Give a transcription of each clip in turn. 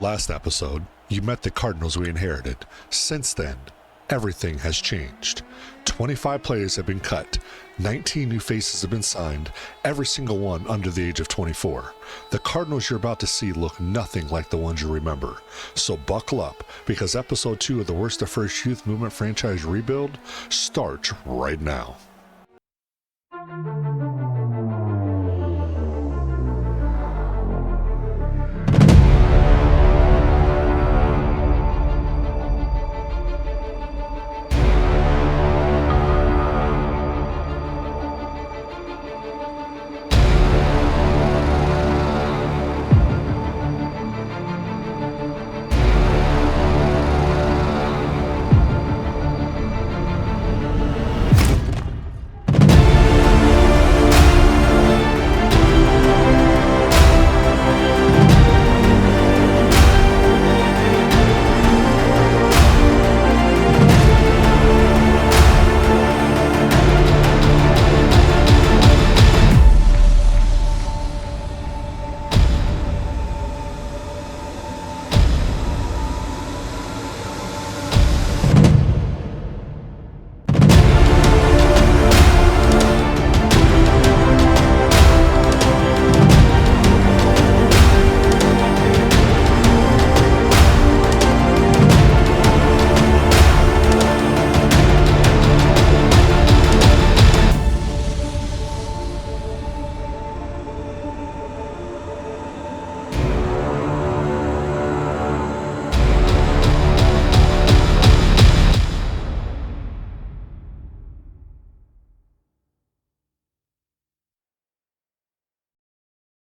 Last episode, you met the Cardinals we inherited. Since then, everything has changed. 25 players have been cut, 19 new faces have been signed, every single one under the age of 24. The Cardinals you're about to see look nothing like the ones you remember. So buckle up, because episode 2 of the Worst of First Youth Movement franchise rebuild starts right now.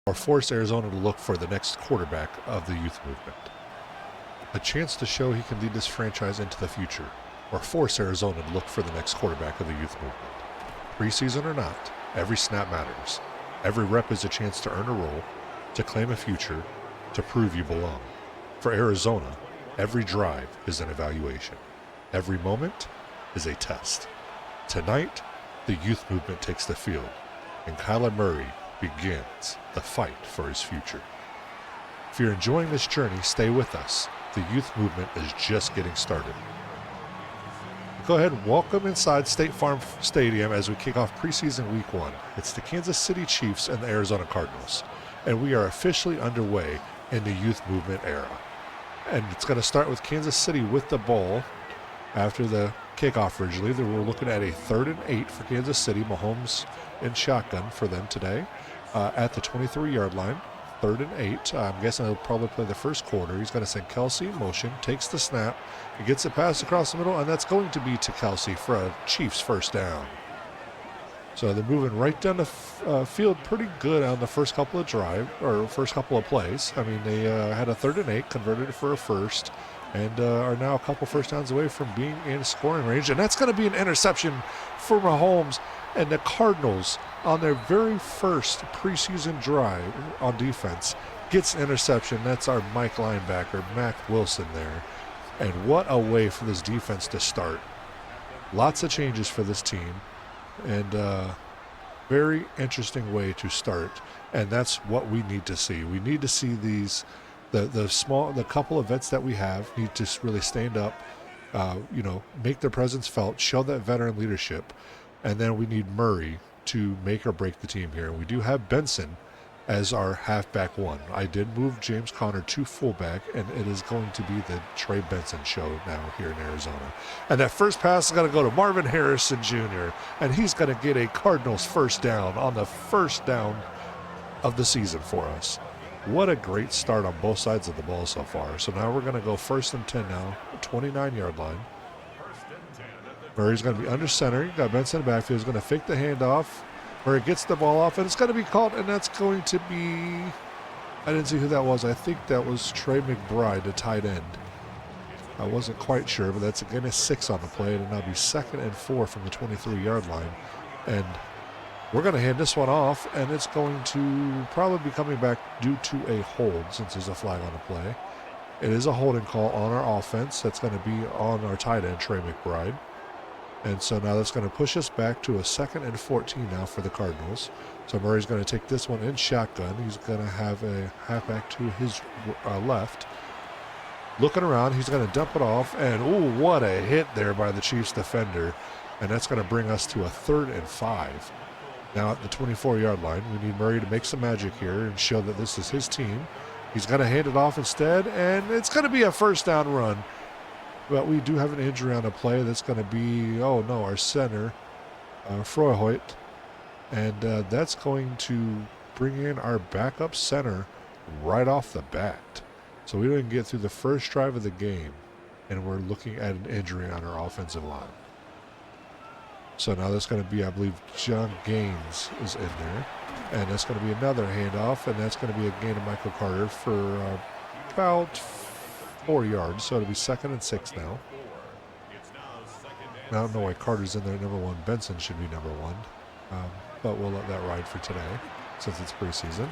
Or force Arizona to look for the next quarterback of the youth movement. A chance to show he can lead this franchise into the future, or force Arizona to look for the next quarterback of the youth movement. Preseason or not, every snap matters. Every rep is a chance to earn a role, to claim a future, to prove you belong. For Arizona, every drive is an evaluation. Every moment is a test. Tonight, the youth movement takes the field, and Kyler Murray begins the fight for his future. If you're enjoying this journey, stay with us. The youth movement is just getting started. Go ahead and welcome inside State Farm Stadium as we kick off preseason week 1. It's the Kansas City Chiefs and the Arizona Cardinals, and we are officially underway in the youth movement era. And it's going to start with Kansas City with the ball after the kickoff originally. We're looking at a 3rd and 8 for Kansas City. Mahomes in shotgun for them today at the 23-yard line. 3rd and 8. I'm guessing he'll probably play the first quarter. He's going to send Kelsey in motion, takes the snap, he gets it passed across the middle, and that's going to be to Kelsey for a Chiefs first down. So they're moving right down the field pretty good on the first couple of plays. I mean, they had a 3rd and 8, converted it for a first, and are now a couple first downs away from being in scoring range. And that's going to be an interception for Mahomes. And the Cardinals, on their very first preseason drive on defense, gets an interception. That's our Mike linebacker, Mac Wilson there. And what a way for this defense to start. Lots of changes for this team. And very interesting way to start. And that's what we need to see. We need to see these, the couple of vets that we have need to really stand up, make their presence felt, show that veteran leadership. And then we need Murray to make or break the team here. We do have Benson as our halfback 1. I did move James Conner to fullback, and it is going to be the Trey Benson show now here in Arizona. And that first pass is going to go to Marvin Harrison Jr., and he's going to get a Cardinals first down on the first down of the season for us. What a great start on both sides of the ball so far. So now we're going to go 1st and 10 now, 29-yard line. Murray's going to be under center. You got Benson in the backfield. He's going to fake the handoff. Murray gets the ball off, and it's going to be called, and that's going to be, I didn't see who that was. I think that was Trey McBride, the tight end. I wasn't quite sure, but that's again a 6 on the play, and it'll be 2nd and 4 from the 23-yard line. And we're going to hand this one off, and it's going to probably be coming back due to a hold since there's a flag on the play. It is a holding call on our offense. That's going to be on our tight end, Trey McBride. And so now that's going to push us back to a 2nd and 14 now for the Cardinals. So Murray's going to take this one in shotgun. He's going to have a halfback to his left. Looking around, he's going to dump it off, and ooh, what a hit there by the Chiefs defender. And that's going to bring us to a 3rd and 5. Now at the 24-yard line, we need Murray to make some magic here and show that this is his team. He's going to hand it off instead, and it's going to be a first down run. But we do have an injury on the play. That's going to be, oh no, our center, Froyhoyt. And that's going to bring in our backup center right off the bat. So we didn't get through the first drive of the game, and we're looking at an injury on our offensive line. So now that's going to be, I believe, John Gaines is in there. And that's going to be another handoff, and that's going to be a gain of Michael Carter for about 4 yards. So it'll be 2nd and 6 now. I don't know why Carter's in there at number 1. Benson should be number 1. But we'll let that ride for today since it's preseason.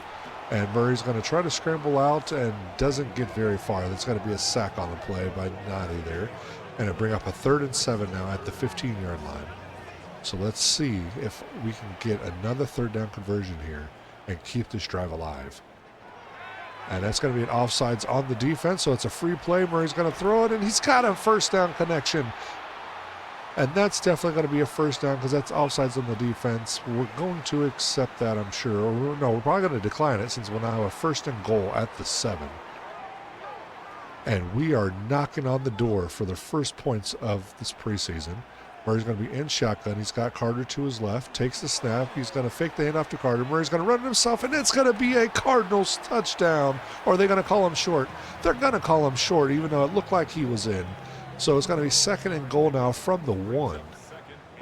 And Murray's going to try to scramble out and doesn't get very far. That's going to be a sack on the play by Noddy there. And it'll bring up a 3rd and 7 now at the 15-yard line. So let's see if we can get another 3rd down conversion here and keep this drive alive. And that's going to be an offsides on the defense, so it's a free play. Murray's going to throw it, and he's got a first down connection. And that's definitely going to be a first down because that's offsides on the defense. We're going to accept that, I'm sure. Or no, we're probably going to decline it since we'll now have a 1st and goal at the 7. And we are knocking on the door for the first points of this preseason. Murray's going to be in shotgun. He's got Carter to his left. Takes the snap. He's going to fake the handoff to Carter. Murray's going to run it himself, and it's going to be a Cardinals touchdown. Or are they going to call him short? They're going to call him short, even though it looked like he was in. So it's going to be 2nd and goal now from the 1.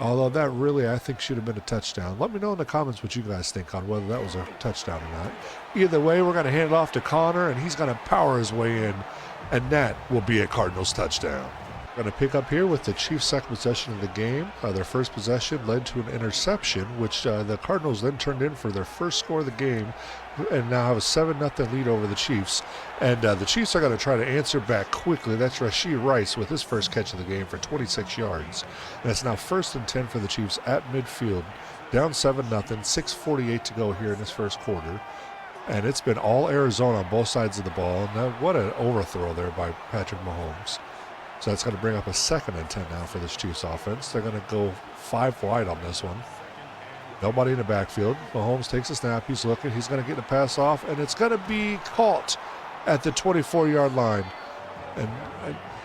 Although that really, I think, should have been a touchdown. Let me know in the comments what you guys think on whether that was a touchdown or not. Either way, we're going to hand it off to Connor, and he's going to power his way in, and that will be a Cardinals touchdown. Going to pick up here with the Chiefs' second possession of the game. Their first possession led to an interception, which the Cardinals then turned in for their first score of the game, and now have a 7-0 lead over the Chiefs. And the Chiefs are going to try to answer back quickly. That's Rashee Rice with his first catch of the game for 26 yards. And it's now 1st and 10 for the Chiefs at midfield, down 7-0, 6:48 to go here in this first quarter. And it's been all Arizona on both sides of the ball. Now, what an overthrow there by Patrick Mahomes. So that's going to bring up a 2nd and 10 now for this Chiefs offense. They're going to go 5 wide on this one. Nobody in the backfield. Mahomes takes a snap. He's looking. He's going to get the pass off, and it's going to be caught at the 24-yard line. And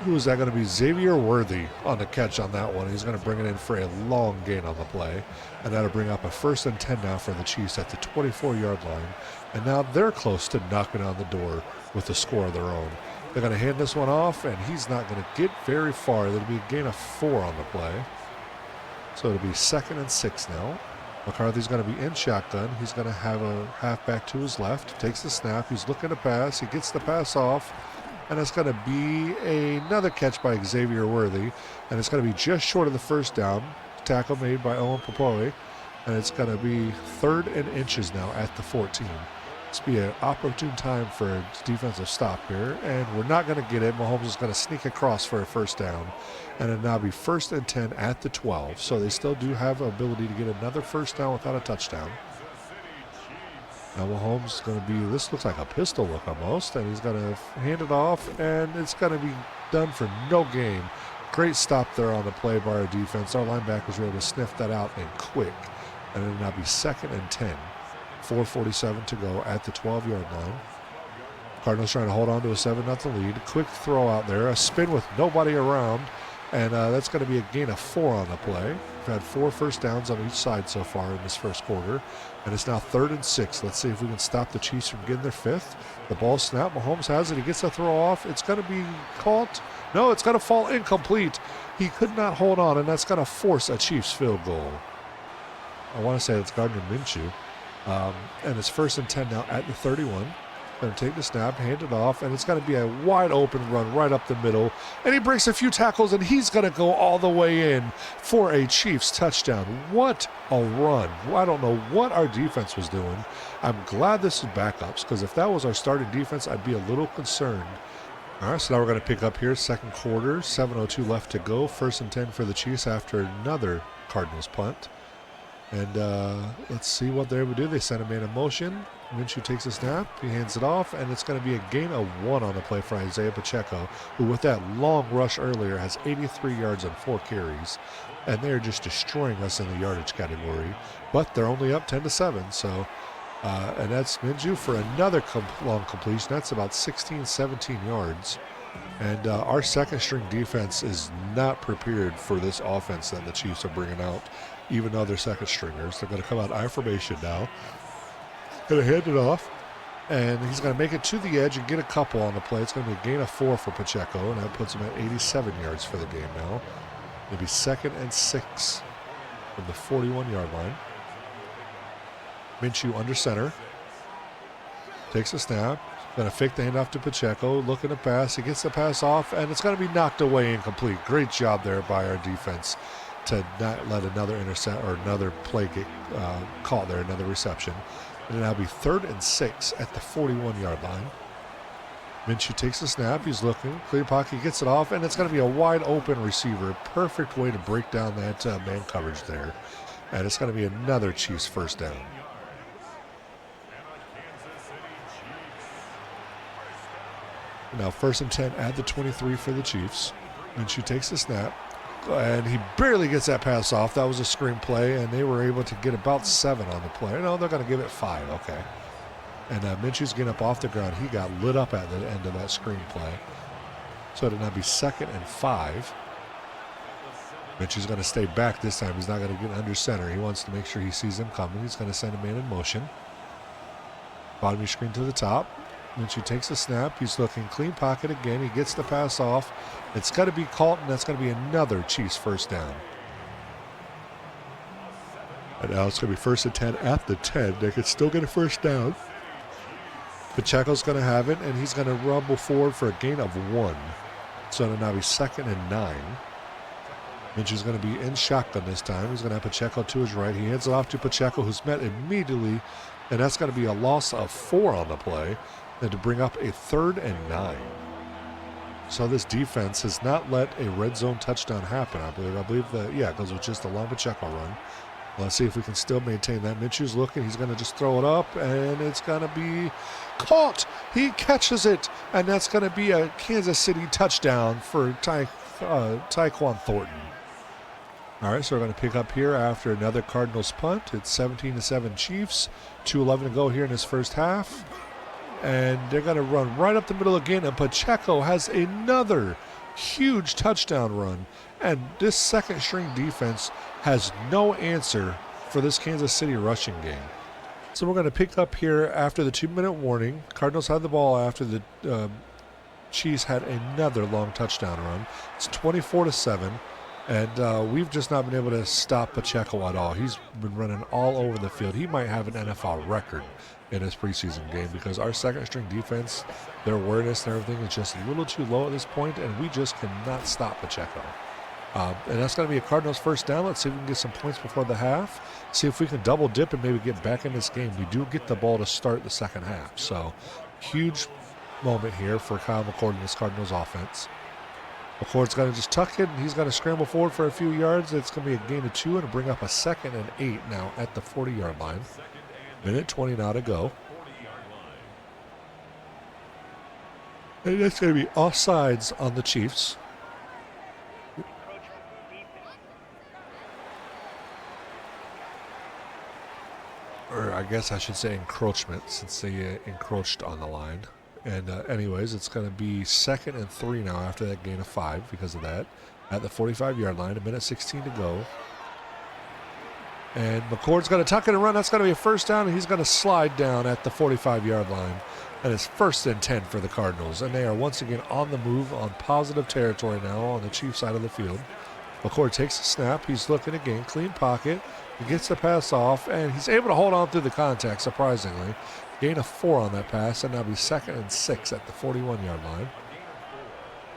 who is that going to be? Xavier Worthy on the catch on that one. He's going to bring it in for a long gain on the play. And that'll bring up a 1st and 10 now for the Chiefs at the 24-yard line. And now they're close to knocking on the door with a score of their own. They're going to hand this one off, and he's not going to get very far. There'll be a gain of 4 on the play. So it'll be 2nd and 6 now. McCarthy's going to be in shotgun. He's going to have a halfback to his left. Takes the snap. He's looking to pass. He gets the pass off. And it's going to be another catch by Xavier Worthy. And it's going to be just short of the first down. Tackle made by Owen Popoli. And it's going to be 3rd and inches now at the 14. This will be an opportune time for a defensive stop here, and we're not going to get it. Mahomes is going to sneak across for a first down, and it'll now be 1st and 10 at the 12. So they still do have the ability to get another first down without a touchdown. Now Mahomes is going to be, this looks like a pistol look almost, and he's going to hand it off, and it's going to be done for no gain. Great stop there on the play by our defense. Our linebackers were able to sniff that out and quick, and it'll now be 2nd and 10. 4:47 to go at the 12-yard line. Cardinals trying to hold on to a 7-0 lead. Quick throw out there. A spin with nobody around. And that's going to be a gain of 4 on the play. We've had 4 first downs on each side so far in this first quarter. And it's now 3rd and 6. Let's see if we can stop the Chiefs from getting their 5th. The ball snap. Mahomes has it. He gets the throw off. It's going to be caught. No, it's going to fall incomplete. He could not hold on, and that's going to force a Chiefs field goal. I want to say it's Gardner Minshew. And it's 1st and 10 now at the 31. Going to take the snap, hand it off, and it's going to be a wide open run right up the middle. And he breaks a few tackles, and he's going to go all the way in for a Chiefs touchdown. What a run. I don't know what our defense was doing. I'm glad this is backups, because if that was our starting defense, I'd be a little concerned. All right, so now we're going to pick up here, second quarter, 7:02 left to go. 1st and 10 for the Chiefs after another Cardinals punt. And let's see what they're able to do. They send a man in motion. Minshew takes a snap. He hands it off, and it's going to be a gain of 1 on the play for Isaiah Pacheco, who with that long rush earlier has 83 yards and 4 carries. And they're just destroying us in the yardage category. But they're only up 10-7, so... and that's Minshew for another long completion. That's about 16, 17 yards. And our second string defense is not prepared for this offense that the Chiefs are bringing out, even though they're second stringers. They're going to come out I formation now. Going to hand it off. And he's going to make it to the edge and get a couple on the play. It's going to be a gain of 4 for Pacheco, and that puts him at 87 yards for the game now. It'll be 2nd and 6 from the 41-yard line. Minshew under center. Takes a snap. Going to fake the handoff to Pacheco. Looking to pass. He gets the pass off, and it's going to be knocked away incomplete. Great job there by our defense to not let another intercept or another play get caught there, another reception. And it'll be 3rd and 6 at the 41-yard line. Minshew takes the snap. He's looking. Clear pocket. Gets it off, and it's going to be a wide open receiver. Perfect way to break down that man coverage there. And it's going to be another Chiefs first down. Now 1st and 10 at the 23 for the Chiefs. Minshew takes the snap, and he barely gets that pass off. That was a screen play, and they were able to get about 7 on the play. No, they're going to give it 5. Okay. And Minshew's getting up off the ground. He got lit up at the end of that screen play. So it'll now be 2nd and 5. Minshew's going to stay back this time. He's not going to get under center. He wants to make sure he sees him coming. He's going to send a man in motion. Bottom of your screen to the top. Minshew takes a snap. He's looking clean pocket again. He gets the pass off. It's got to be caught, and that's going to be another Chiefs first down. And now it's going to be 1st and 10 at the 10. They could still get a first down. Pacheco's going to have it, and he's going to rumble forward for a gain of 1. So it'll now be 2nd and 9. Minshew's going to be in shotgun this time. He's going to have Pacheco to his right. He hands it off to Pacheco, who's met immediately, and that's going to be a loss of 4 on the play. And to bring up a 3rd and 9. So this defense has not let a red zone touchdown happen, I believe. I believe that, yeah, because it was just a long Pacheco run. Let's see if we can still maintain that. Minshew's looking. He's going to just throw it up, and it's going to be caught. He catches it, and that's going to be a Kansas City touchdown for Tyquan Thornton. All right, so we're going to pick up here after another Cardinals punt. It's 17-7 Chiefs. 2:11 to go here in this first half. And they're going to run right up the middle again, and Pacheco has another huge touchdown run. And this second string defense has no answer for this Kansas City rushing game. So we're going to pick up here after the 2-minute warning. Cardinals had the ball after the Chiefs had another long touchdown run. It's 24-7. And we've just not been able to stop Pacheco at all. He's been running all over the field. He might have an NFL record in his preseason game because our second string defense, their awareness and everything is just a little too low at this point, and we just cannot stop Pacheco. And that's going to be a Cardinals first down. Let's see if we can get some points before the half. See if we can double dip and maybe get back in this game. We do get the ball to start the second half. So huge moment here for Kyle McCord and this Cardinals offense. McCord's going to just tuck it, and he's going to scramble forward for a few yards. It's going to be a gain of 2 and bring up a 2nd and 8 now at the 40-yard line. Minute 20 now to go. And that's going to be offsides on the Chiefs. Or I guess I should say encroachment, since they encroached on the line. And anyways, it's going to be 2nd and 3 now after that gain of 5 because of that. At the 45-yard line, a minute 16 to go. And McCord's going to tuck it and run. That's going to be a first down, and he's going to slide down at the 45-yard line. And it's 1st and 10 for the Cardinals. And they are once again on the move on positive territory now on the Chiefs side of the field. McCord takes a snap. He's looking again. Clean pocket. He gets the pass off, and he's able to hold on through the contact, surprisingly. Gain of 4 on that pass, and that'll be 2nd and 6 at the 41-yard line.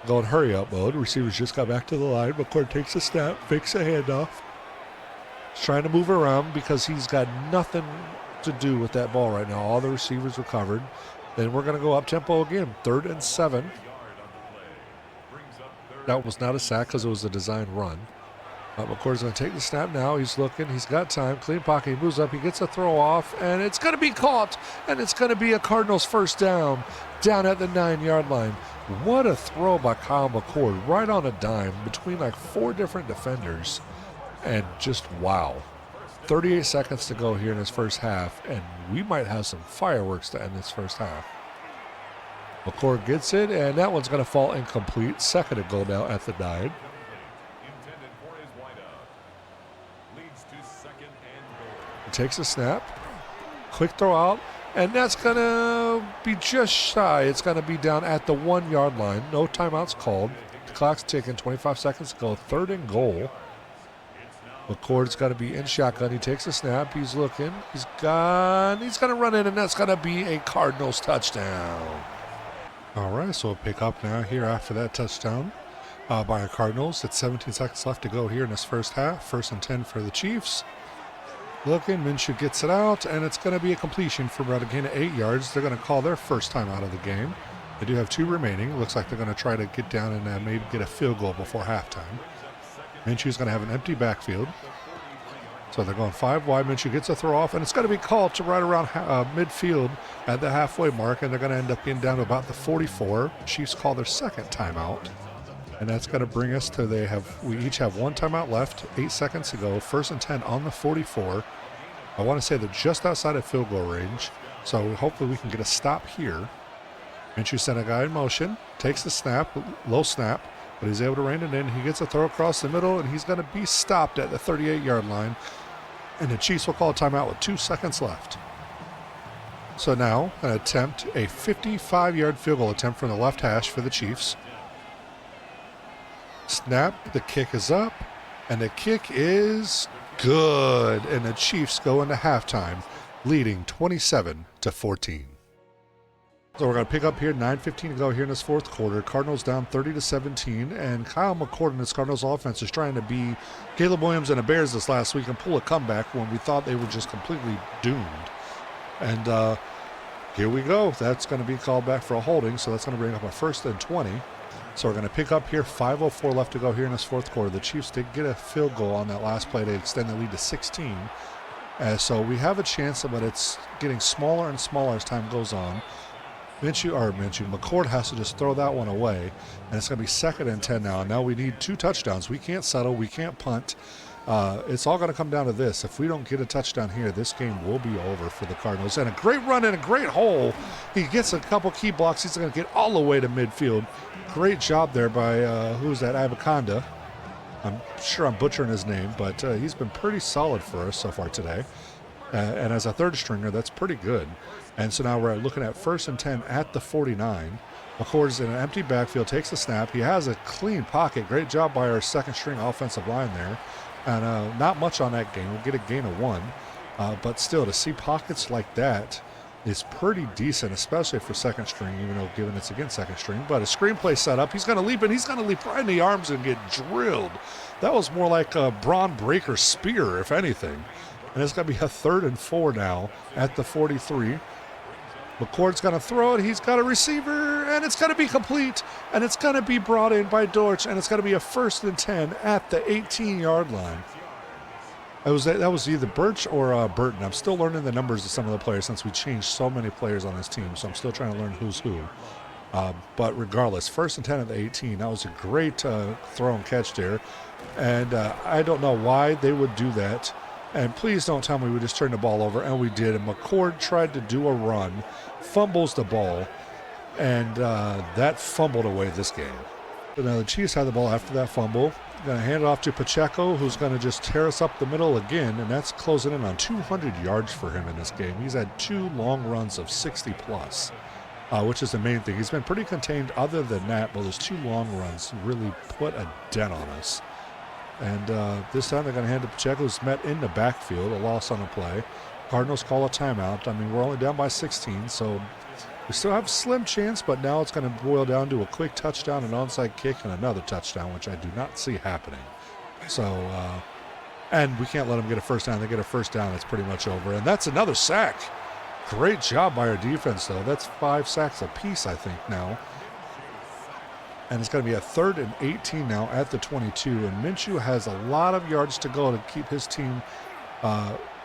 Going hurry-up mode. Receivers just got back to the line. McCord takes a snap, fakes a handoff. He's trying to move around because he's got nothing to do with that ball right now. All the receivers were covered. Then we're going to go up-tempo again. 3rd and 7. That was not a sack because it was a design run. McCord's going to take the snap now. He's looking. He's got time. Clean pocket. He moves up. He gets a throw off, and it's going to be caught, and it's going to be a Cardinals first down at the 9-yard line. What a throw by Kyle McCord, right on a dime between like 4 different defenders, and just wow. 38 seconds to go here in this first half, and we might have some fireworks to end this first half. McCord gets it, and that one's going to fall incomplete. Second and goal now at the 9. Takes a snap, quick throw out, and that's going to be just shy. It's going to be down at the 1-yard line. No timeouts called. The clock's ticking, 25 seconds to go. Third and goal. McCord's got to be in shotgun. He takes a snap. He's looking. He's going to run in, and that's going to be a Cardinals touchdown. All right, so we'll pick up now here after that touchdown by the Cardinals. It's 17 seconds left to go here in this first half. First and 10 for the Chiefs. Looking, Minshew gets it out, and it's going to be a completion for about a gain of 8 yards. They're going to call their first time out of the game. They do have 2 remaining. Looks like they're going to try to get down and maybe get a field goal before halftime. Minshew's going to have an empty backfield. So they're going 5 wide. Minshew gets a throw off, and it's going to be called to right around midfield at the halfway mark, and they're going to end up getting down to about the 44. Chiefs call their second timeout. And that's going to bring us to we each have 1 timeout left, 8 seconds to go. First and 10 on the 44. I want to say they're just outside of field goal range, so hopefully we can get a stop here. Minshew sent a guy in motion, takes the snap, low snap, but he's able to rein it in. He gets a throw across the middle, and he's going to be stopped at the 38-yard line. And the Chiefs will call a timeout with 2 seconds left. So now an attempt, a 55-yard field goal attempt from the left hash for the Chiefs. Snap, the kick is up, and the kick is good. And the Chiefs go into halftime, leading 27-14. So we're going to pick up here, 9:15 to go here in this fourth quarter. Cardinals down 30-17, and Kyle McCord and this Cardinals offense is trying to be Caleb Williams and the Bears this last week and pull a comeback when we thought they were just completely doomed. And here we go. That's going to be called back for a holding, so that's going to bring up a 1st and 20. So we're going to pick up here, 5:04 left to go here in this fourth quarter. The Chiefs did get a field goal on that last play to extend the lead to 16. So we have a chance, but it's getting smaller and smaller as time goes on. McCord has to just throw that one away, and it's going to be 2nd and 10 now. Now we need 2 touchdowns. We can't settle. We can't punt. It's all going to come down to this. If we don't get a touchdown here, this game will be over for the Cardinals. And a great run and a great hole. He gets a couple key blocks. He's going to get all the way to midfield. Great job there by, who's that, Avaconda. I'm sure I'm butchering his name, but he's been pretty solid for us so far today. And as a third stringer, that's pretty good. And so now we're looking at 1st and 10 at the 49. McCord's in an empty backfield, takes the snap. He has a clean pocket. Great job by our second string offensive line there. And not much on that gain. We'll get a gain of 1. But still, to see pockets like that is pretty decent, especially for second string, even though given it's against second string. But a screenplay set up. He's going to leap, and he's going to leap right in the arms and get drilled. That was more like a Braun Breaker spear, if anything. And it's going to be a 3rd and 4 now at the 43. McCord's going to throw it. He's got a receiver, and it's going to be complete. And it's going to be brought in by Dortch, and it's going to be a 1st and 10 at the 18-yard line. That was either Birch or Burton. I'm still learning the numbers of some of the players since we changed so many players on this team, so I'm still trying to learn who's who. But regardless, 1st and 10 at the 18. That was a great throw and catch there. And I don't know why they would do that. And please don't tell me we just turned the ball over, and we did. And McCord tried to do a run, fumbles the ball, and that fumbled away this game. So now the Chiefs have the ball after that fumble. Going to hand it off to Pacheco, who's going to just tear us up the middle again, and that's closing in on 200 yards for him in this game. He's had 2 long runs of 60+, which is the main thing. He's been pretty contained other than that, but those 2 long runs really put a dent on us. And this time they're going to hand it to Pacheco, who's met in the backfield, a loss on the play. Cardinals call a timeout. I mean, we're only down by 16, so we still have a slim chance, but now it's going to boil down to a quick touchdown, an onside kick, and another touchdown, which I do not see happening. So, and we can't let them get a first down. They get a first down, it's pretty much over. And that's another sack. Great job by our defense, though. That's 5 sacks apiece, I think, now. And it's going to be a 3rd and 18 now at the 22. And Minshew has a lot of yards to go to keep his team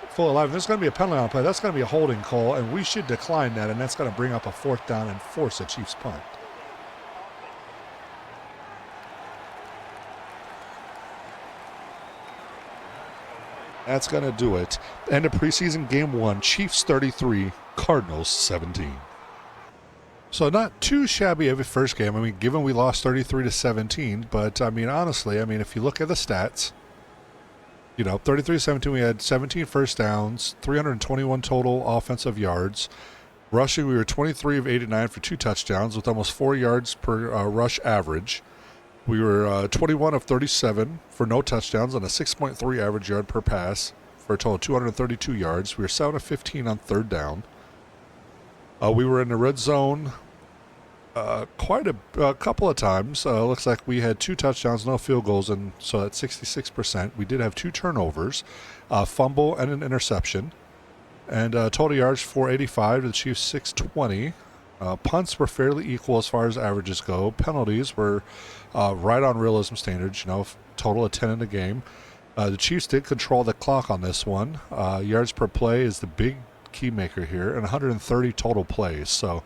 full alive. There's going to be a penalty on play. That's going to be a holding call, and we should decline that. And that's going to bring up a 4th down and force a Chiefs punt. That's going to do it. End of preseason game 1, Chiefs 33, Cardinals 17. So not too shabby of a first game. I mean, given we lost 33-17, but I mean, honestly, I mean, if you look at the stats, you know, 33-17, we had 17 first downs, 321 total offensive yards. Rushing, we were 23 of 89 for 2 touchdowns with almost 4 yards per rush average. We were 21 of 37 for no touchdowns on a 6.3 average yard per pass for a total of 232 yards. We were 7 of 15 on 3rd down. We were in the red zone quite a couple of times. Looks like we had 2 touchdowns, no field goals, and so at 66%. We did have 2 turnovers, a fumble and an interception. And total yards 485 to the Chiefs 620. Punts were fairly equal as far as averages go. Penalties were right on realism standards, you know, total of 10 in the game. The Chiefs did control the clock on this one. Yards per play is the big key maker here, and 130 total plays. So,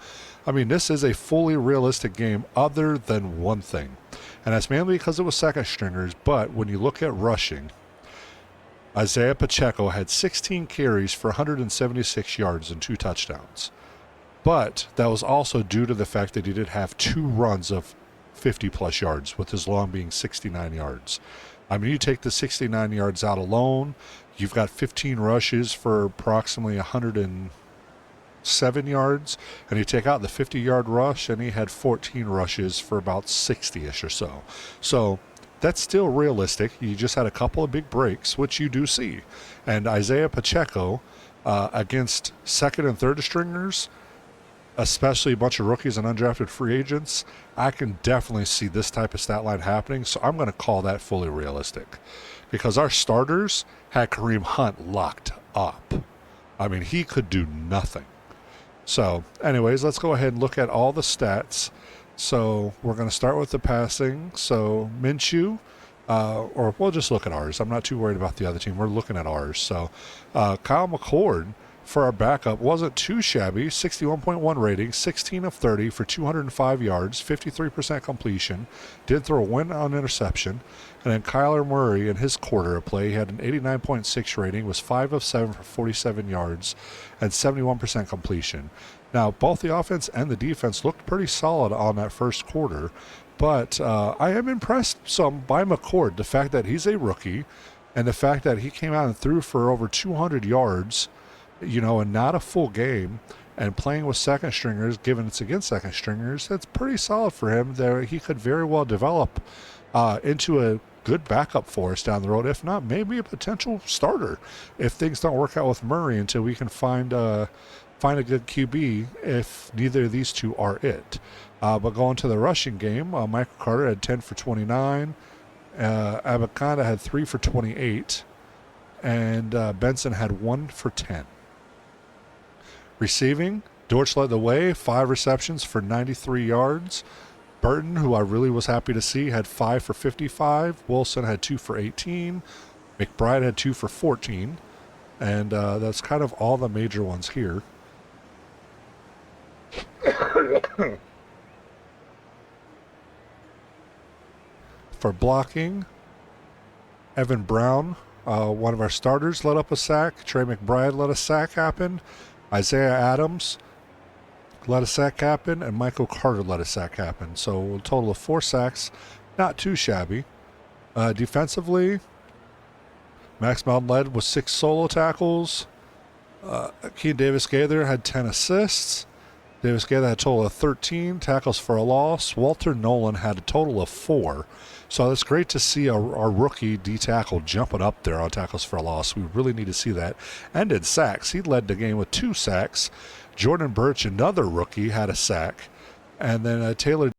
I mean, this is a fully realistic game other than one thing. And that's mainly because it was second stringers, but when you look at rushing, Isaiah Pacheco had 16 carries for 176 yards and 2 touchdowns. But that was also due to the fact that he did have 2 runs of 50-plus yards, with his long being 69 yards. I mean, you take the 69 yards out alone, you've got 15 rushes for approximately 107 yards, and you take out the 50-yard rush, and he had 14 rushes for about 60-ish or so. So that's still realistic. You just had a couple of big breaks, which you do see. And Isaiah Pacheco against second and third stringers, especially a bunch of rookies and undrafted free agents, I can definitely see this type of stat line happening, so I'm going to call that fully realistic. Because our starters had Kareem Hunt locked up. I mean, he could do nothing. So, anyways, let's go ahead and look at all the stats. So, we're going to start with the passing. So, Minshew, or we'll just look at ours. I'm not too worried about the other team. We're looking at ours. So, Kyle McCord, for our backup, wasn't too shabby. 61.1 rating, 16 of 30 for 205 yards, 53% completion. Did throw a win on interception. And then Kyler Murray in his quarter of play had an 89.6 rating, was 5 of 7 for 47 yards, and 71% completion. Now, both the offense and the defense looked pretty solid on that first quarter, but I am impressed some by McCord. The fact that he's a rookie, and the fact that he came out and threw for over 200 yards, you know, and not a full game, and playing with second stringers, given it's against second stringers, that's pretty solid for him. There, he could very well develop into a good backup for us down the road. If not, maybe a potential starter if things don't work out with Murray until we can find a good QB, if neither of these two are it. But going to the rushing game, Michael Carter had 10 for 29. Abakanda had 3 for 28. And Benson had 1 for 10. Receiving, Dortch led the way, 5 receptions for 93 yards. Burton, who I really was happy to see, had 5 for 55. Wilson had 2 for 18. McBride had 2 for 14. And that's kind of all the major ones here. For blocking, Evan Brown, one of our starters, let up a sack. Trey McBride let a sack happen. Isaiah Adams let a sack happen, and Michael Carter let a sack happen. So a total of 4 sacks, not too shabby. Defensively, Max Melton led with 6 solo tackles. Keith Davis-Gaither had 10 assists. Davis-Gaither had a total of 13 tackles for a loss. Walter Nolan had a total of 4. So it's great to see our rookie D-tackle jumping up there on tackles for a loss. We really need to see that. And in sacks, he led the game with 2 sacks. Jordan Birch, another rookie, had a sack. And then Taylor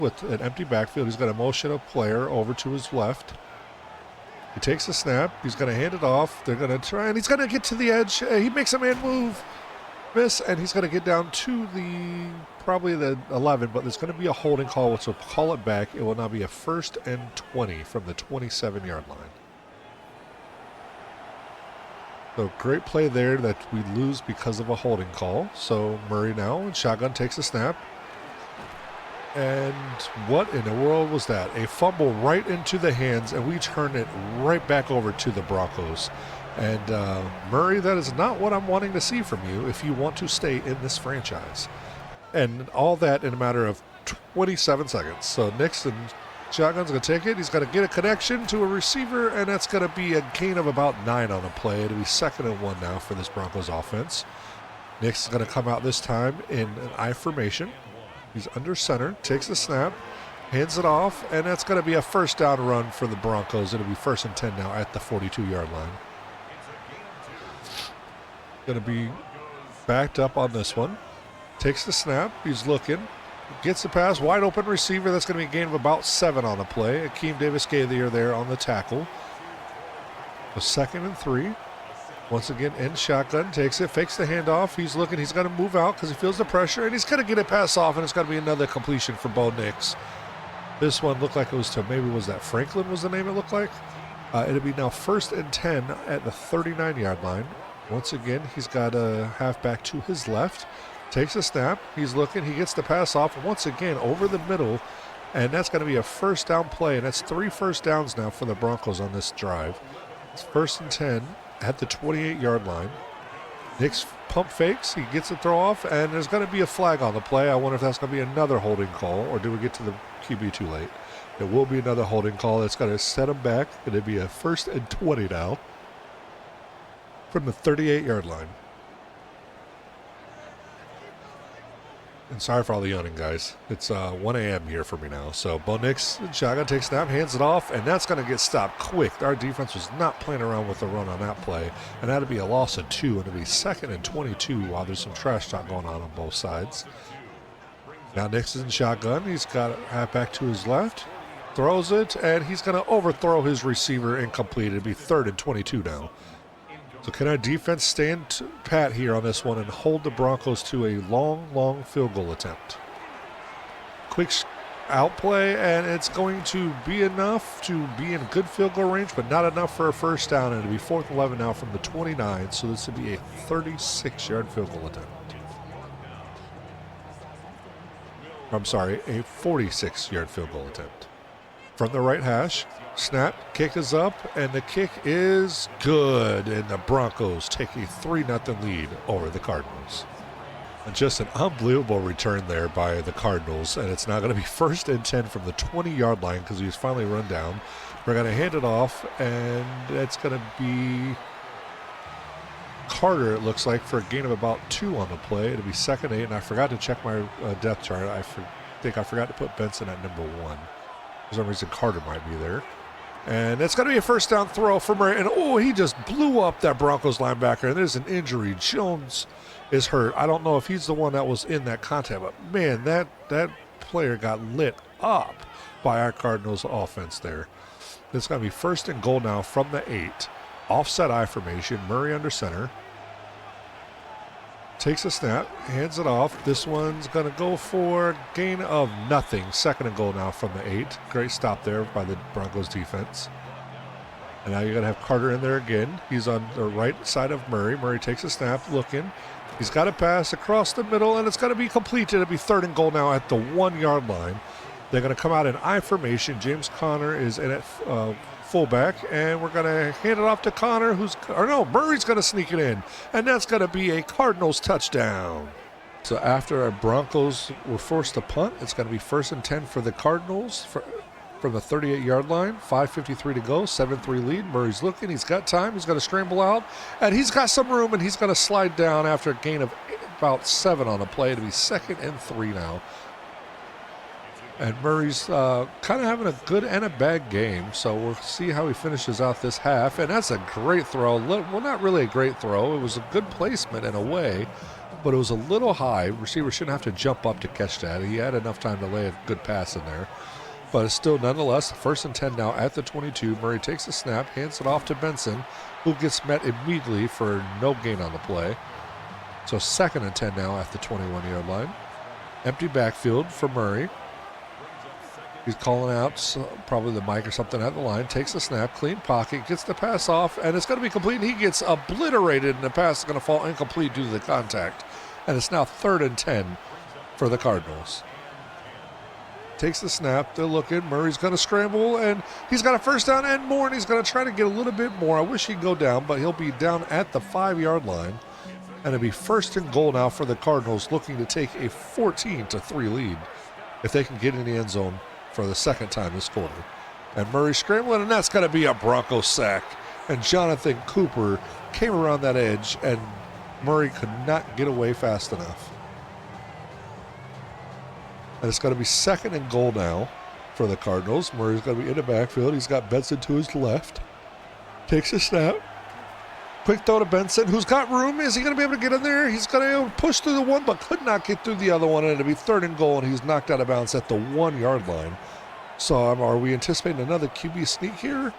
With an empty backfield, he's going to motion a player over to his left. He takes the snap. He's going to hand it off. They're going to try, and he's going to get to the edge. He makes a man move, miss, and he's going to get down to probably the 11, but there's going to be a holding call, which will call it back. It will now be a 1st and 20 from the 27-yard line. So great play there that we lose because of a holding call. So Murray now in shotgun takes a snap. And what in the world was that? A fumble right into the hands, and we turn it right back over to the Broncos. And Murray, that is not what I'm wanting to see from you if you want to stay in this franchise. And all that in a matter of 27 seconds. So Nixon, shotgun's going to take it. He's going to get a connection to a receiver, and that's going to be a gain of about 9 on a play. It'll be 2nd and 1 now for this Broncos offense. Nixon's going to come out this time in an I formation. He's under center, takes the snap, hands it off, and that's going to be a 1st down run for the Broncos. It'll be 1st and 10 now at the 42-yard line. Going to be backed up on this one. Takes the snap. He's looking. Gets the pass. Wide open receiver. That's going to be a gain of about 7 on the play. Akeem Davis-Gaither there on the tackle. So 2nd and 3. Once again, in shotgun, takes it, fakes the handoff. He's looking, he's going to move out because he feels the pressure, and he's going to get a pass off, and it's going to be another completion for Bo Nix. This one looked like it was to, maybe was that Franklin was the name it looked like? It'll be now 1st and 10 at the 39-yard line. Once again, he's got a halfback to his left. Takes a snap, he's looking, he gets the pass off, once again, over the middle, and that's going to be a 1st down play, and that's 3 first downs now for the Broncos on this drive. It's 1st and 10. At the 28-yard line. Nick's pump fakes. He gets a throw off, and there's going to be a flag on the play. I wonder if that's going to be another holding call, or do we get to the QB too late? It will be another holding call. It's going to set him back. It'll be a 1st and 20 now from the 38-yard line. And sorry for all the yawning, guys. It's 1 a.m. here for me now. So Bo Nix, shotgun takes snap, hands it off, and that's going to get stopped quick. Our defense was not playing around with the run on that play, and that'll be a loss of 2, and it'll be 2nd and 22 while there's some trash talk going on both sides. Now Nix is in shotgun. He's got it halfback to his left, throws it, and he's going to overthrow his receiver, incomplete. It'll be 3rd and 22 now. So can our defense stand pat here on this one and hold the Broncos to a long field goal attempt? Quick outplay, and it's going to be enough to be in good field goal range, but not enough for a 1st down, and it'll be 4th and 11 now from the 29, so this would be a 36-yard field goal attempt. I'm sorry, a 46-yard field goal attempt. From the right hash, snap, kick is up, and the kick is good, and the Broncos take a 3-0 lead over the Cardinals. And just an unbelievable return there by the Cardinals, and it's now going to be 1st and 10 from the 20-yard line because he was finally run down. We're going to hand it off, and it's going to be Carter, it looks like, for a gain of about 2 on the play. It'll be 2nd and 8, and I forgot to check my depth chart. I think I forgot to put Benson at number 1. For some reason, Carter might be there. And it's going to be a 1st down throw for Murray. And, he just blew up that Broncos linebacker. And there's an injury. Jones is hurt. I don't know if he's the one that was in that contact. But, man, that player got lit up by our Cardinals offense there. It's going to be 1st and goal now from the 8. Offset I formation. Murray under center. Takes a snap, hands it off. This one's going to go for a gain of nothing. 2nd and goal now from the 8. Great stop there by the Broncos defense. And now you're going to have Carter in there again. He's on the right side of Murray. Murray takes a snap, looking. He's got a pass across the middle, and it's going to be completed. It'll be 3rd and goal now at the 1-yard line. They're going to come out in I formation. James Conner is in at fullback, and we're going to hand it off to Connor, Murray's going to sneak it in, and that's going to be a Cardinals touchdown. So after our Broncos were forced to punt, it's going to be 1st and 10 for the Cardinals from the 38-yard line. 5:53 to go, 7-3 lead. Murray's looking, he's got time, he's going to scramble out, and he's got some room, and he's going to slide down after a gain of about 7 on the play. It'll be 2nd and 3 now. And Murray's kind of having a good and a bad game, so we'll see how he finishes out this half. And that's a great throw. Well, not really a great throw. It was a good placement in a way, but it was a little high. Receiver shouldn't have to jump up to catch that. He had enough time to lay a good pass in there. But it's still, nonetheless, 1st and 10 now at the 22. Murray takes a snap, hands it off to Benson, who gets met immediately for no gain on the play. So 2nd and 10 now at the 21-yard line. Empty backfield for Murray. He's calling out probably the mic or something at the line. Takes a snap, clean pocket, gets the pass off, and it's going to be complete. And he gets obliterated, and the pass is going to fall incomplete due to the contact. And it's now 3rd and 10 for the Cardinals. Takes the snap. They're looking. Murray's going to scramble, and he's got a 1st down and more, and he's going to try to get a little bit more. I wish he'd go down, but he'll be down at the 5-yard line. And it'll be 1st and goal now for the Cardinals, looking to take a 14-3 lead if they can get in the end zone for the 2nd time this quarter. And Murray scrambling, and that's going to be a Bronco sack. And Jonathan Cooper came around that edge, and Murray could not get away fast enough. And it's going to be 2nd and goal now for the Cardinals. Murray's going to be in the backfield. He's got Benson to his left. Takes a snap. Quick throw to Benson, who's got room. Is he going to be able to get in there? He's going to push through the one, but could not get through the other one, and it'll be 3rd and goal, and he's knocked out of bounds at the 1-yard line. So are we anticipating another QB sneak here?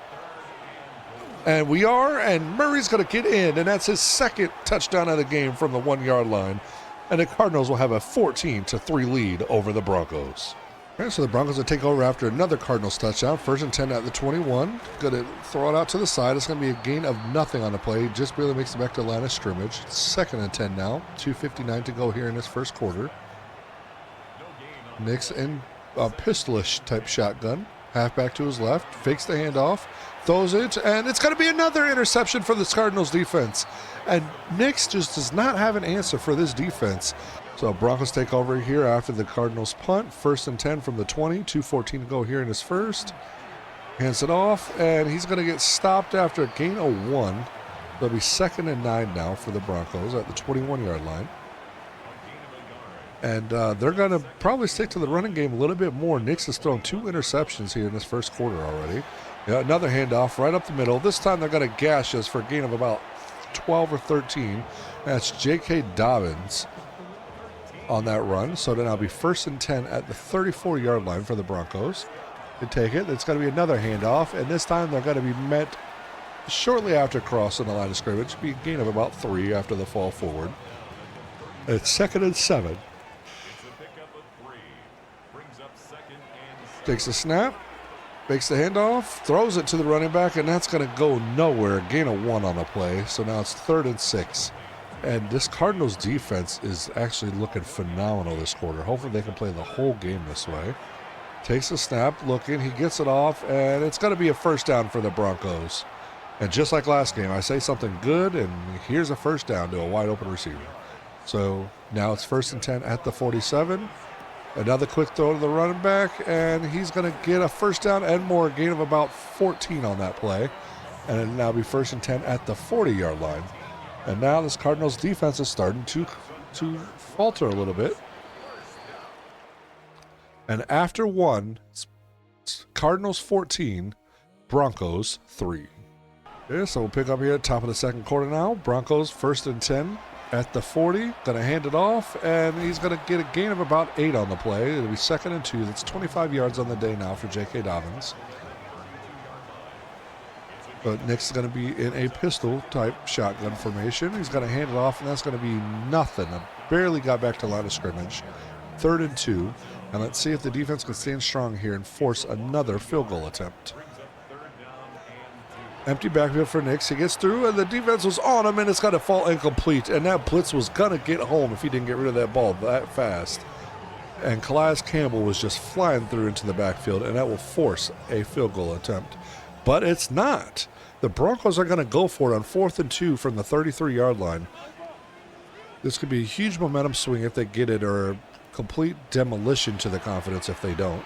And we are, and Murray's going to get in, and that's his 2nd touchdown of the game from the 1-yard line. And the Cardinals will have a 14-3 lead over the Broncos. Okay, so the Broncos will take over after another Cardinals touchdown. 1st and 10 at the 21. Going to throw it out to the side. It's going to be a gain of nothing on the play. Just barely makes it back to the line of scrimmage. 2nd and 10 now. 2:59 to go here in this 1st quarter. Nix in a pistolish type shotgun. Halfback to his left, fakes the handoff, throws it, and it's going to be another interception for this Cardinals defense. And Nix just does not have an answer for this defense. So Broncos take over here after the Cardinals punt. 1st and 10 from the 20, 2:14 to go here in his first. Hands it off, and he's going to get stopped after a gain of 1. It'll be 2nd and 9 now for the Broncos at the 21-yard line. And they're going to probably stick to the running game a little bit more. Nix has thrown 2 interceptions here in this first quarter already. Yeah, another handoff right up the middle. This time they're going to gash us for a gain of about 12 or 13. That's J.K. Dobbins on that run. So then I'll be 1st and 10 at the 34-yard line for the Broncos. They take it. It's going to be another handoff, and this time they're going to be met shortly after crossing the line of scrimmage. Be a gain of about 3 after the fall forward. It's 2nd and 7. Takes the snap, makes the handoff, throws it to the running back, and that's going to go nowhere. Gain of 1 on the play, so now it's 3rd and 6. And this Cardinals defense is actually looking phenomenal this quarter. Hopefully they can play the whole game this way. Takes the snap, looking, he gets it off, and it's going to be a 1st down for the Broncos. And just like last game, I say something good, and here's a 1st down to a wide open receiver. So now it's 1st and 10 at the 47. Another quick throw to the running back, and he's going to get a 1st down and more, a gain of about 14 on that play. And it'll now be 1st and 10 at the 40-yard line. And now this Cardinals defense is starting to falter a little bit. And after 1, it's Cardinals 14, Broncos 3. Okay, so we'll pick up here at top of the second quarter now. Broncos 1st and 10 at the 40. Going to hand it off, and he's going to get a gain of about 8 on the play. It'll be 2nd and 2. That's 25 yards on the day now for J.K. Dobbins. But Nick's is going to be in a pistol-type shotgun formation. He's going to hand it off, and that's going to be nothing. Barely got back to line of scrimmage. 3rd and 2. And let's see if the defense can stand strong here and force another field goal attempt. Empty backfield for Nix. He gets through, and the defense was on him, and it's going to fall incomplete. And that blitz was going to get home if he didn't get rid of that ball that fast. And Calais Campbell was just flying through into the backfield, and that will force a field goal attempt. But it's not. The Broncos are going to go for it on 4th and 2 from the 33-yard line. This could be a huge momentum swing if they get it, or a complete demolition to the confidence if they don't.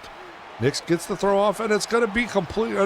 Nix gets the throw off, and it's going to be incomplete,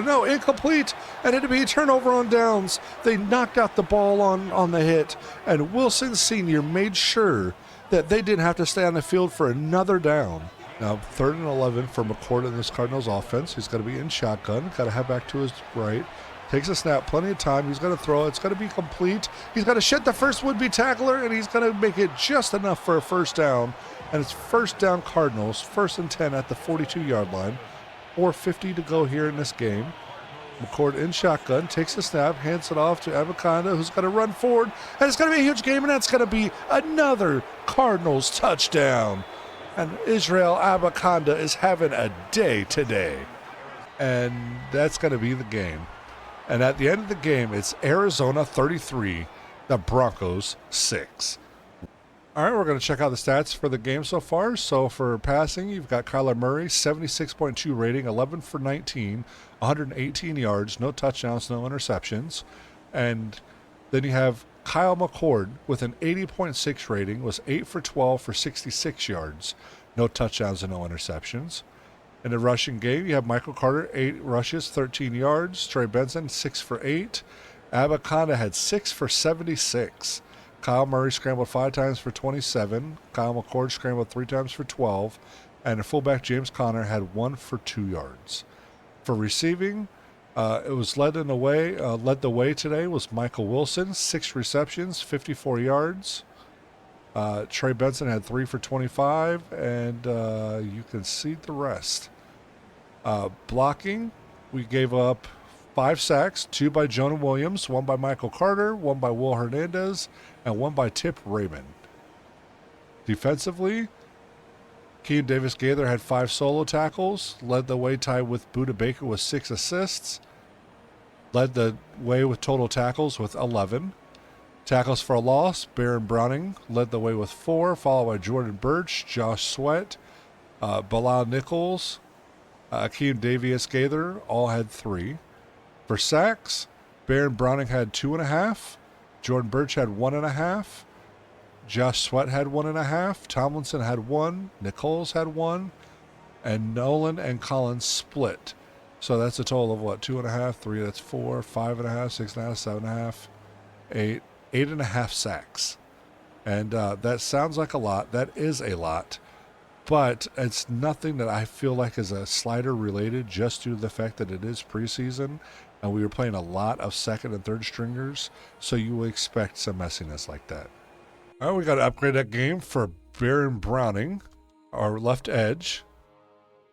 and it'll be a turnover on downs. They knocked out the ball on the hit, and Wilson Sr. made sure that they didn't have to stay on the field for another down. Now 3rd and 11 for McCord in this Cardinals offense. He's going to be in shotgun, got to head back to his right. Takes a snap, plenty of time. He's going to throw. It's going to be complete. He's going to shed the first would-be tackler, and he's going to make it just enough for a 1st down. And it's 1st down Cardinals, 1st and 10 at the 42-yard line. 4:50 to go here in this game. McCord in shotgun, takes the snap, hands it off to Abaconda, who's going to run forward. And it's going to be a huge game, and that's going to be another Cardinals touchdown. And Israel Abaconda is having a day today. And that's going to be the game. And at the end of the game, it's Arizona 33, the Broncos 6. All right, we're going to check out the stats for the game so far. So for passing, you've got Kyler Murray, 76.2 rating, 11 for 19, 118 yards, no touchdowns, no interceptions. And then you have Kyle McCord with an 80.6 rating, was 8 for 12 for 66 yards, no touchdowns and no interceptions. In the rushing game, you have Michael Carter, 8 rushes, 13 yards. Trey Benson, 6 for 8. Abaconda had 6 for 76. Kyle Murray scrambled 5 times for 27. Kyle McCord scrambled 3 times for 12. And the fullback James Conner had 1 for 2 yards. For receiving, it was led the way today was Michael Wilson, 6 receptions, 54 yards. Trey Benson had 3 for 25, and you can see the rest. Blocking, we gave up 5 sacks, 2 by Jonah Williams, 1 by Michael Carter, 1 by Will Hernandez, and 1 by Tip Raymond. Defensively, Kean Davis-Gaither had 5 solo tackles, led the way tied with Budda Baker with 6 assists, led the way with total tackles with 11. Tackles for a loss, Baron Browning led the way with 4, followed by Jordan Birch, Josh Sweat, Bilal Nichols, Akeem Davies Gaither all had 3. For sacks, Baron Browning had 2.5. Jordan Birch had 1.5. Josh Sweat had 1.5. Tomlinson had 1. Nichols had 1. And Nolan and Collins split. So that's a total of what? 2.5, 3, that's 4, 5.5, 6.5, 7.5, 8, 8.5 sacks. And that sounds like a lot. That is a lot. But it's nothing that I feel like is a slider related, just due to the fact that it is preseason and we were playing a lot of second and third stringers. So you will expect some messiness like that. All right, we got to upgrade that game for Baron Browning, our left edge.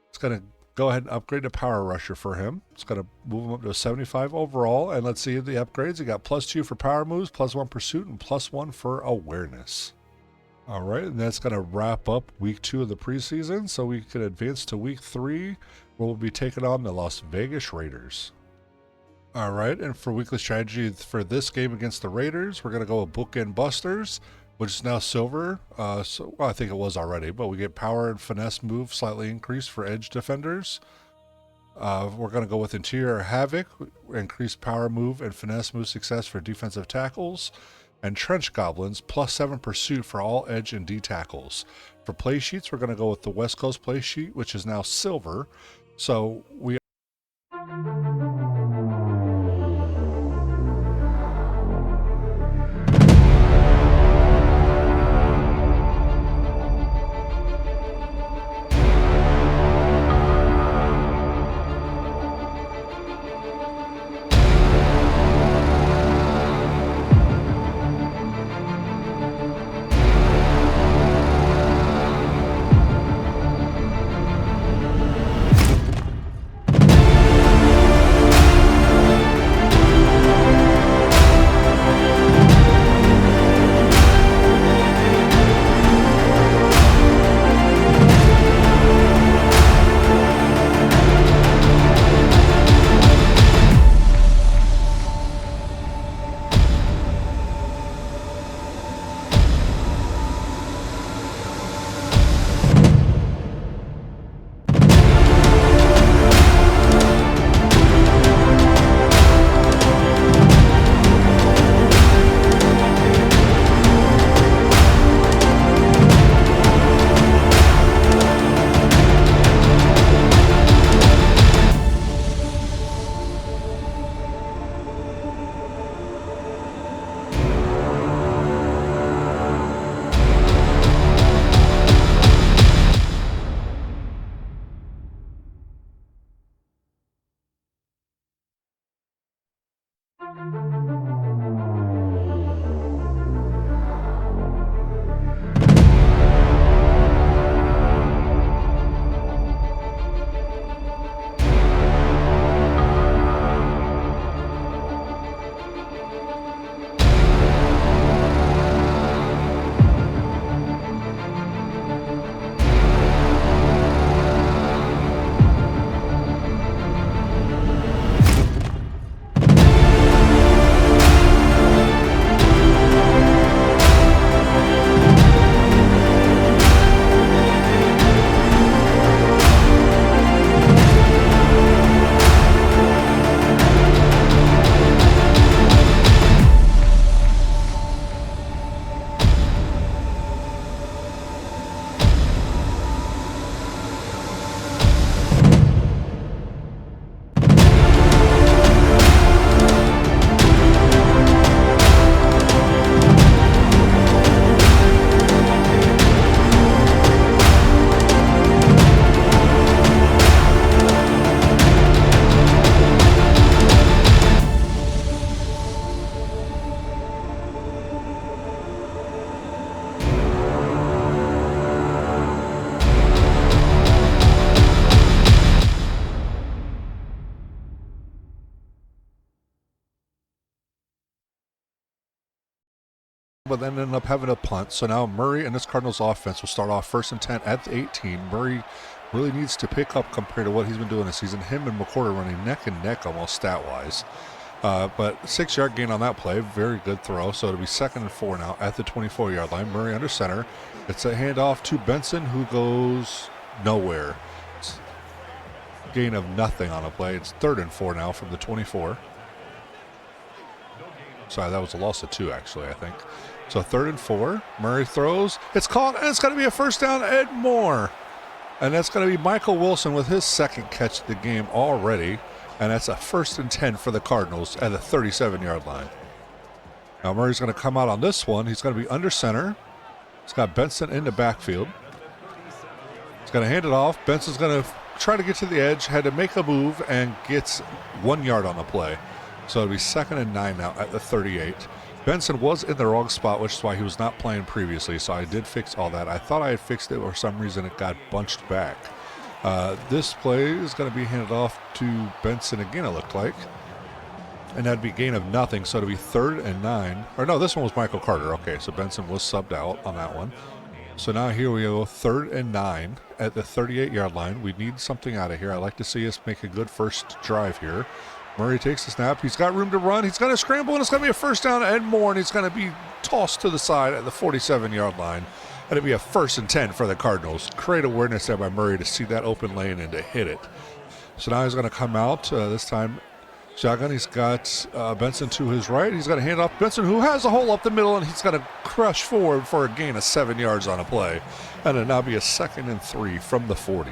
It's going to go ahead and upgrade to power rusher for him. It's going to move him up to a 75 overall. And let's see the upgrades. You got +2 for power moves, +1 pursuit, and +1 for awareness. All right, and that's going to wrap up week 2 of the preseason. So we can advance to week 3, where we'll be taking on the Las Vegas Raiders. All right, and for weekly strategy for this game against the Raiders, we're going to go with Bookend Busters, which is now silver. Well, I think it was already, but we get power and finesse move slightly increased for edge defenders. We're going to go with Interior Havoc, increased power move and finesse move success for defensive tackles. And Trench Goblins, +7 pursuit for all edge and D tackles. For play sheets, we're going to go with the West Coast play sheet, which is now silver. So we but then ended up having a punt. So now Murray and this Cardinals offense will start off 1st and 10 at the 18. Murray really needs to pick up compared to what he's been doing this season. Him and McCord are running neck and neck almost stat-wise. But 6-yard gain on that play. Very good throw. So it'll be 2nd and 4 now at the 24-yard line. Murray under center. It's a handoff to Benson, who goes nowhere. gain of nothing on a play. It's 3rd and 4 now from the 24. Sorry, that was a loss of 2, actually, I think. So 3rd and 4. Murray throws. It's caught, and it's going to be a first down and more. And that's going to be Michael Wilson with his 2nd catch of the game already. And that's a 1st and 10 for the Cardinals at the 37-yard line. Now Murray's going to come out on this one. He's going to be under center. He's got Benson in the backfield. He's going to hand it off. Benson's going to try to get to the edge, had to make a move, and gets 1 yard on the play. So it'll be 2nd and 9 now at the 38. Benson was in the wrong spot, which is why he was not playing previously, so I did fix all that. I thought I had fixed it, but for some reason it got bunched back. This play is going to be handed off to Benson again, it looked like. And that'd be gain of nothing, so it'll be 3rd and 9. Or no, this one was Michael Carter. Okay, so Benson was subbed out on that one. So now here we go, 3rd and 9 at the 38-yard line. We need something out of here. I'd like to see us make a good first drive here. Murray takes the snap. He's got room to run. He's going to scramble, and it's going to be a first down and more, and he's going to be tossed to the side at the 47-yard line. And it'll be a 1st and 10 for the Cardinals. Great awareness there by Murray to see that open lane and to hit it. So now he's going to come out, this time shotgun. He's got Benson to his right. He's going to hand off Benson, who has a hole up the middle, and he's going to crush forward for a gain of 7 yards on a play. And it'll now be a 2nd and 3 from the 40.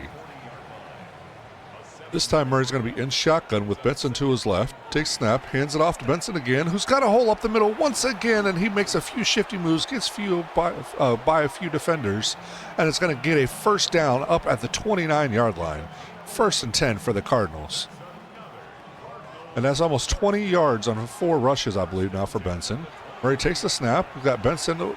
This time Murray's going to be in shotgun with Benson to his left. Takes snap, hands it off to Benson again, who's got a hole up the middle once again, and he makes a few shifty moves, gets by a few defenders, and it's going to get a first down up at the 29-yard line. 1st and 10 for the Cardinals. And that's almost 20 yards on 4 rushes, I believe, now for Benson. Murray takes the snap. We've got Benson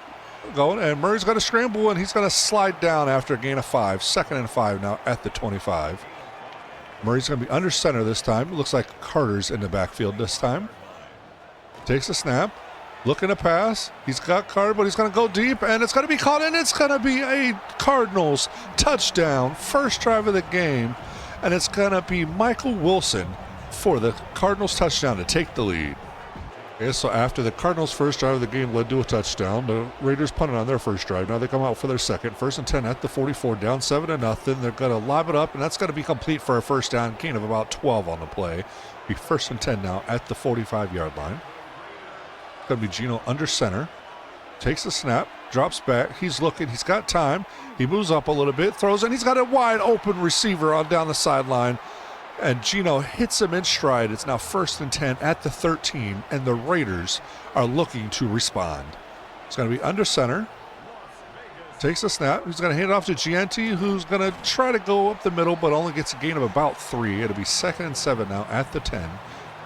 going, and Murray's going to scramble, and he's going to slide down after a gain of 5. 2nd and 5 now at the 25. Murray's going to be under center this time. It looks like Carter's in the backfield this time. Takes the snap. Looking to pass. He's got Carter, but he's going to go deep, and it's going to be caught, and it's going to be a Cardinals touchdown. First drive of the game, and it's going to be Michael Wilson for the Cardinals touchdown to take the lead. Okay, so after the Cardinals' first drive of the game led to a touchdown, the Raiders punted on their first drive. Now they come out for their second. 1st and 10 at the 44, down 7-0. They're going to lob it up, and that's going to be complete for a first down, gain of about 12 on the play. Be 1st and 10 now at the 45-yard line. It's going to be Gino under center. Takes the snap, drops back. He's looking. He's got time. He moves up a little bit, throws, and he's got a wide open receiver on down the sideline. And Gino hits him in stride. It's now 1st and 10 at the 13, and the Raiders are looking to respond. It's going to be under center. Takes the snap. He's going to hand it off to Gianti, who's going to try to go up the middle, but only gets a gain of about 3. It'll be 2nd and 7 now at the 10.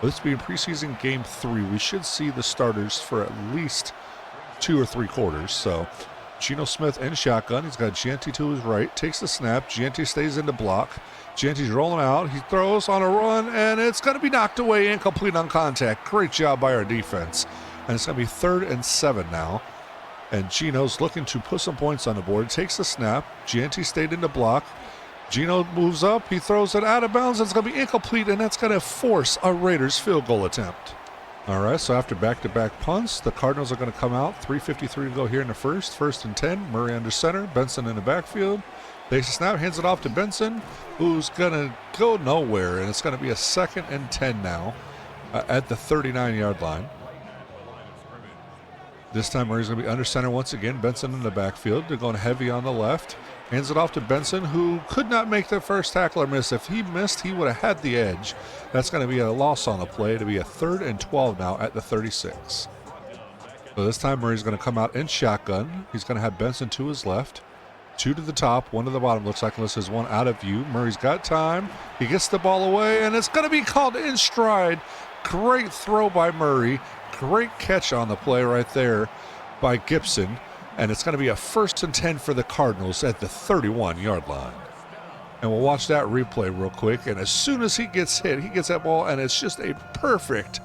This being preseason game 3, we should see the starters for at least 2 or 3 quarters. So Geno Smith in shotgun. He's got Gianti to his right. Takes the snap. Gianti stays in the block. Gianti's rolling out. He throws on a run, and it's going to be knocked away, incomplete on contact. Great job by our defense. And it's going to be 3rd and 7 now. And Geno's looking to put some points on the board. Takes the snap. Gianti stayed in the block. Geno moves up. He throws it out of bounds. It's going to be incomplete, and that's going to force a Raiders field goal attempt. All right, so after back-to-back punts, the Cardinals are going to come out. 3:53 to go here in the first. 1st and 10. Murray under center. Benson in the backfield. Takes a snap, hands it off to Benson, who's going to go nowhere, and it's going to be a 2nd and 10 now at the 39-yard line. This time Murray's going to be under center once again. Benson in the backfield. They're going heavy on the left. Hands it off to Benson, who could not make the first tackle or miss. If he missed, he would have had the edge. That's going to be a loss on the play. It'll be a 3rd and 12 now at the 36. So this time Murray's going to come out in shotgun. He's going to have Benson to his left. 2 to the top, 1 to the bottom. Looks like this is 1 out of view. Murray's got time. He gets the ball away, and it's going to be called in stride. Great throw by Murray. Great catch on the play right there by Gibson. And it's going to be a 1st and 10 for the Cardinals at the 31-yard line. And we'll watch that replay real quick. And as soon as he gets hit, he gets that ball, and it's just a perfect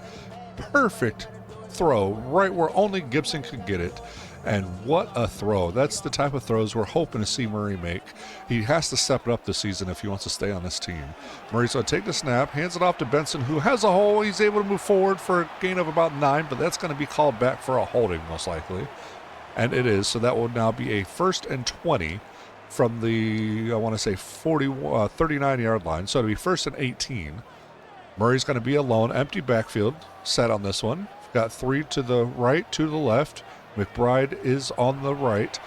throw right where only Gibson could get it. And what a throw. That's the type of throws we're hoping to see Murray make. He has to step it up this season if he wants to stay on this team. Murray's going to take the snap, hands it off to Benson, who has a hole. He's able to move forward for a gain of about 9, but that's going to be called back for a holding most likely. And it is, so that will now be a 1st and 20 from the, I want to say 39-yard line. So it'll be 1st and 18. Murray's going to be alone, empty backfield set on this one. Got 3 to the right, 2 to the left. McBride is on the right.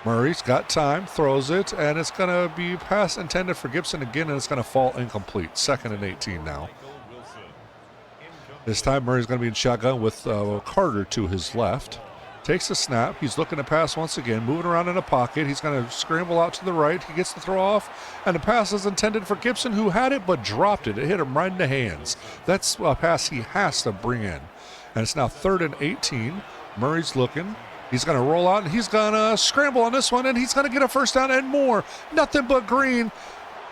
Murray's got time, throws it, and it's going to be pass intended for Gibson again, and it's going to fall incomplete. 2nd and 18 now. This time Murray's going to be in shotgun with Carter to his left. Takes a snap. He's looking to pass once again, moving around in a pocket. He's going to scramble out to the right. He gets the throw off, and the pass is intended for Gibson, who had it but dropped it. It hit him right in the hands. That's a pass he has to bring in. And it's now 3rd and 18. Murray's looking. He's going to roll out, and he's going to scramble on this one, and he's going to get a first down and more. Nothing but green.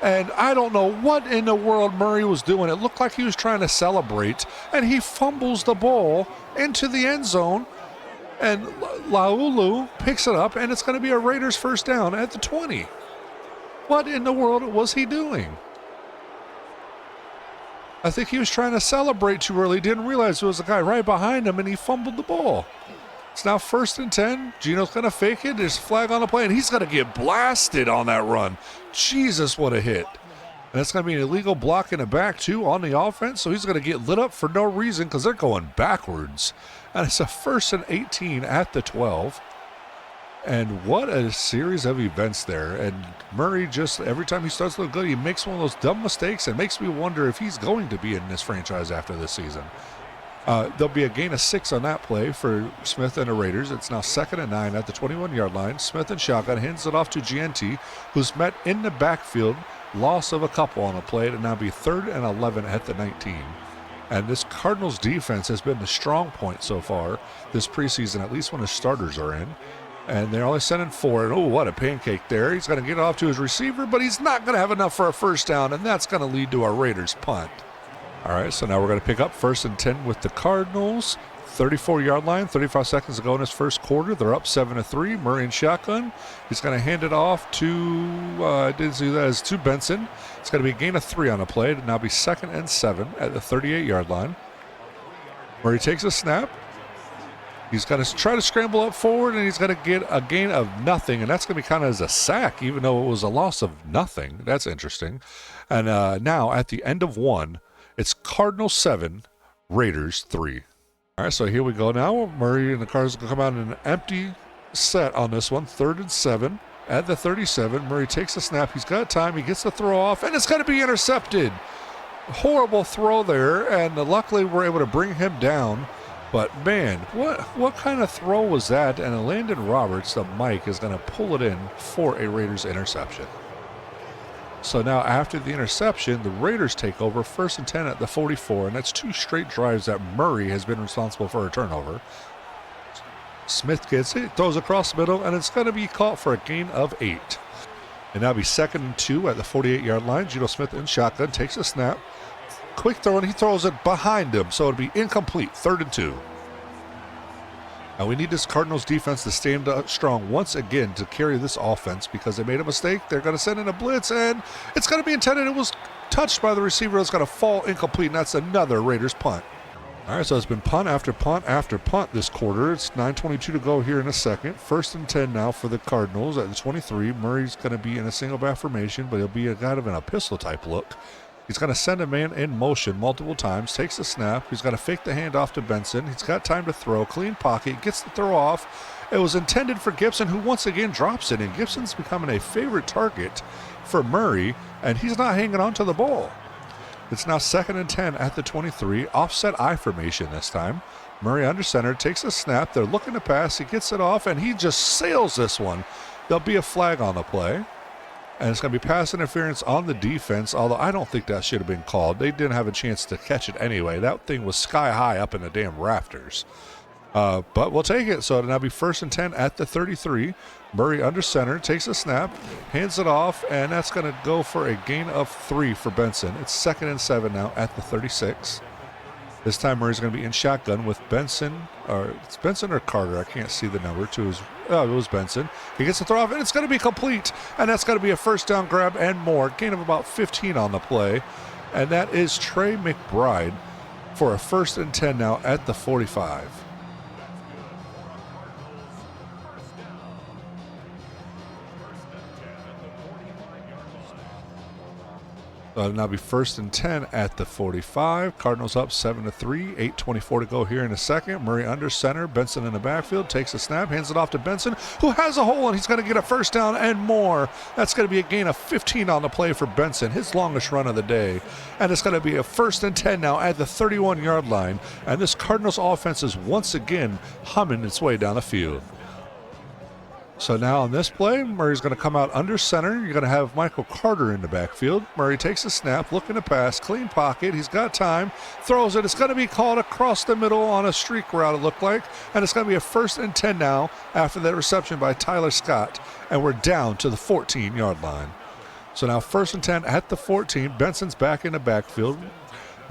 And I don't know what in the world Murray was doing. It looked like he was trying to celebrate, and he fumbles the ball into the end zone. And Laulu picks it up, and it's going to be a Raiders first down at the 20. What in the world was he doing? I think he was trying to celebrate too early. Didn't realize there was a guy right behind him, and he fumbled the ball. It's now 1st and 10. Gino's going to fake it. There's a flag on the play, and he's going to get blasted on that run. Jesus, what a hit. And it's going to be an illegal block in the back, too, on the offense. So he's going to get lit up for no reason because they're going backwards. And it's a 1st and 18 at the 12. And what a series of events there. And Murray just, every time he starts to look good, he makes one of those dumb mistakes and makes me wonder if he's going to be in this franchise after this season. There'll be a gain of 6 on that play for Smith and the Raiders. It's now 2nd and 9 at the 21-yard line. Smith and shotgun hands it off to GNT, who's met in the backfield. Loss of a couple on a play. It'll now be 3rd and 11 at the 19. And this Cardinals defense has been the strong point so far this preseason, at least when the starters are in. And they're only sending 4. And oh, what a pancake there. He's going to get off to his receiver, but he's not going to have enough for a first down, and that's going to lead to a Raiders punt. All right, so now we're going to pick up 1st and 10 with the Cardinals. 34-yard line, 35 seconds to go in his first quarter. They're up 7-3. Murray in shotgun. He's going to hand it off to, I didn't see that, as to Benson. It's going to be a gain of 3 on a play. It'll now be 2nd and 7 at the 38-yard line. Murray takes a snap. He's going to try to scramble up forward, and he's going to get a gain of nothing, and that's going to be kind of as a sack, even though it was a loss of nothing. That's interesting. And now at the end of 1, it's Cardinals 7, Raiders 3. All right, so here we go now. Murray and the Cardinals will come out in an empty set on this one. 3rd and 7 at the 37. Murray takes a snap. He's got time. He gets the throw off, and it's going to be intercepted. Horrible throw there, and luckily we're able to bring him down. But, man, what kind of throw was that? And Landon Roberts, the Mike, is going to pull it in for a Raiders interception. So now after the interception, the Raiders take over 1st and 10 at the 44, and that's 2 straight drives that Murray has been responsible for a turnover. Smith gets it, throws across the middle, and it's going to be caught for a gain of 8. And now be 2nd and 2 at the 48-yard line. Geno Smith in shotgun, takes a snap. Quick throw, and he throws it behind him, so it'll be incomplete, 3rd and 2. Now we need this Cardinals defense to stand up strong once again to carry this offense because they made a mistake. They're going to send in a blitz, and it's going to be intended. It was touched by the receiver. It's going to fall incomplete, and that's another Raiders punt. All right, so it's been punt after punt after punt this quarter. It's 9:22 to go here in a second. 1st and 10 now for the Cardinals at the 23. Murray's going to be in a single back formation, but he'll be a kind of an epistle-type look. He's going to send a man in motion multiple times, takes the snap. He's going to fake the handoff to Benson. He's got time to throw, clean pocket, gets the throw off. It was intended for Gibson, who once again drops it, and Gibson's becoming a favorite target for Murray, and he's not hanging on to the ball. It's now 2nd and 10 at the 23, offset I formation this time. Murray under center, takes a snap. They're looking to pass. He gets it off, and he just sails this one. There'll be a flag on the play. And it's going to be pass interference on the defense, although I don't think that should have been called. They didn't have a chance to catch it anyway. That thing was sky high up in the damn rafters. But we'll take it. So it'll now be 1st and 10 at the 33. Murray under center, takes a snap, hands it off, and that's going to go for a gain of 3 for Benson. It's 2nd and 7 now at the 36. This time Murray's going to be in shotgun with Benson, or it's Benson or Carter. I can't see the number to his. Oh, it was Benson. He gets the throw off, and it's going to be complete. And that's going to be a first down grab and more. Gain of about 15 on the play. And that is Trey McBride for a 1st and 10 now at the 45. So it'll now be 1st and 10 at the 45. Cardinals up 7-3. 8:24 to go here in a second. Murray under center. Benson in the backfield. Takes a snap. Hands it off to Benson, who has a hole, and he's going to get a first down and more. That's going to be a gain of 15 on the play for Benson, his longest run of the day. And it's going to be a 1st and 10 now at the 31-yard line. And this Cardinals offense is once again humming its way down the field. So now on this play, Murray's going to come out under center. You're going to have Michael Carter in the backfield. Murray takes a snap, looking to pass, clean pocket. He's got time, throws it. It's going to be called across the middle on a streak route, it looked like. And it's going to be a 1st and 10 now after that reception by Tyler Scott. And we're down to the 14-yard line. So now 1st and 10 at the 14. Benson's back in the backfield.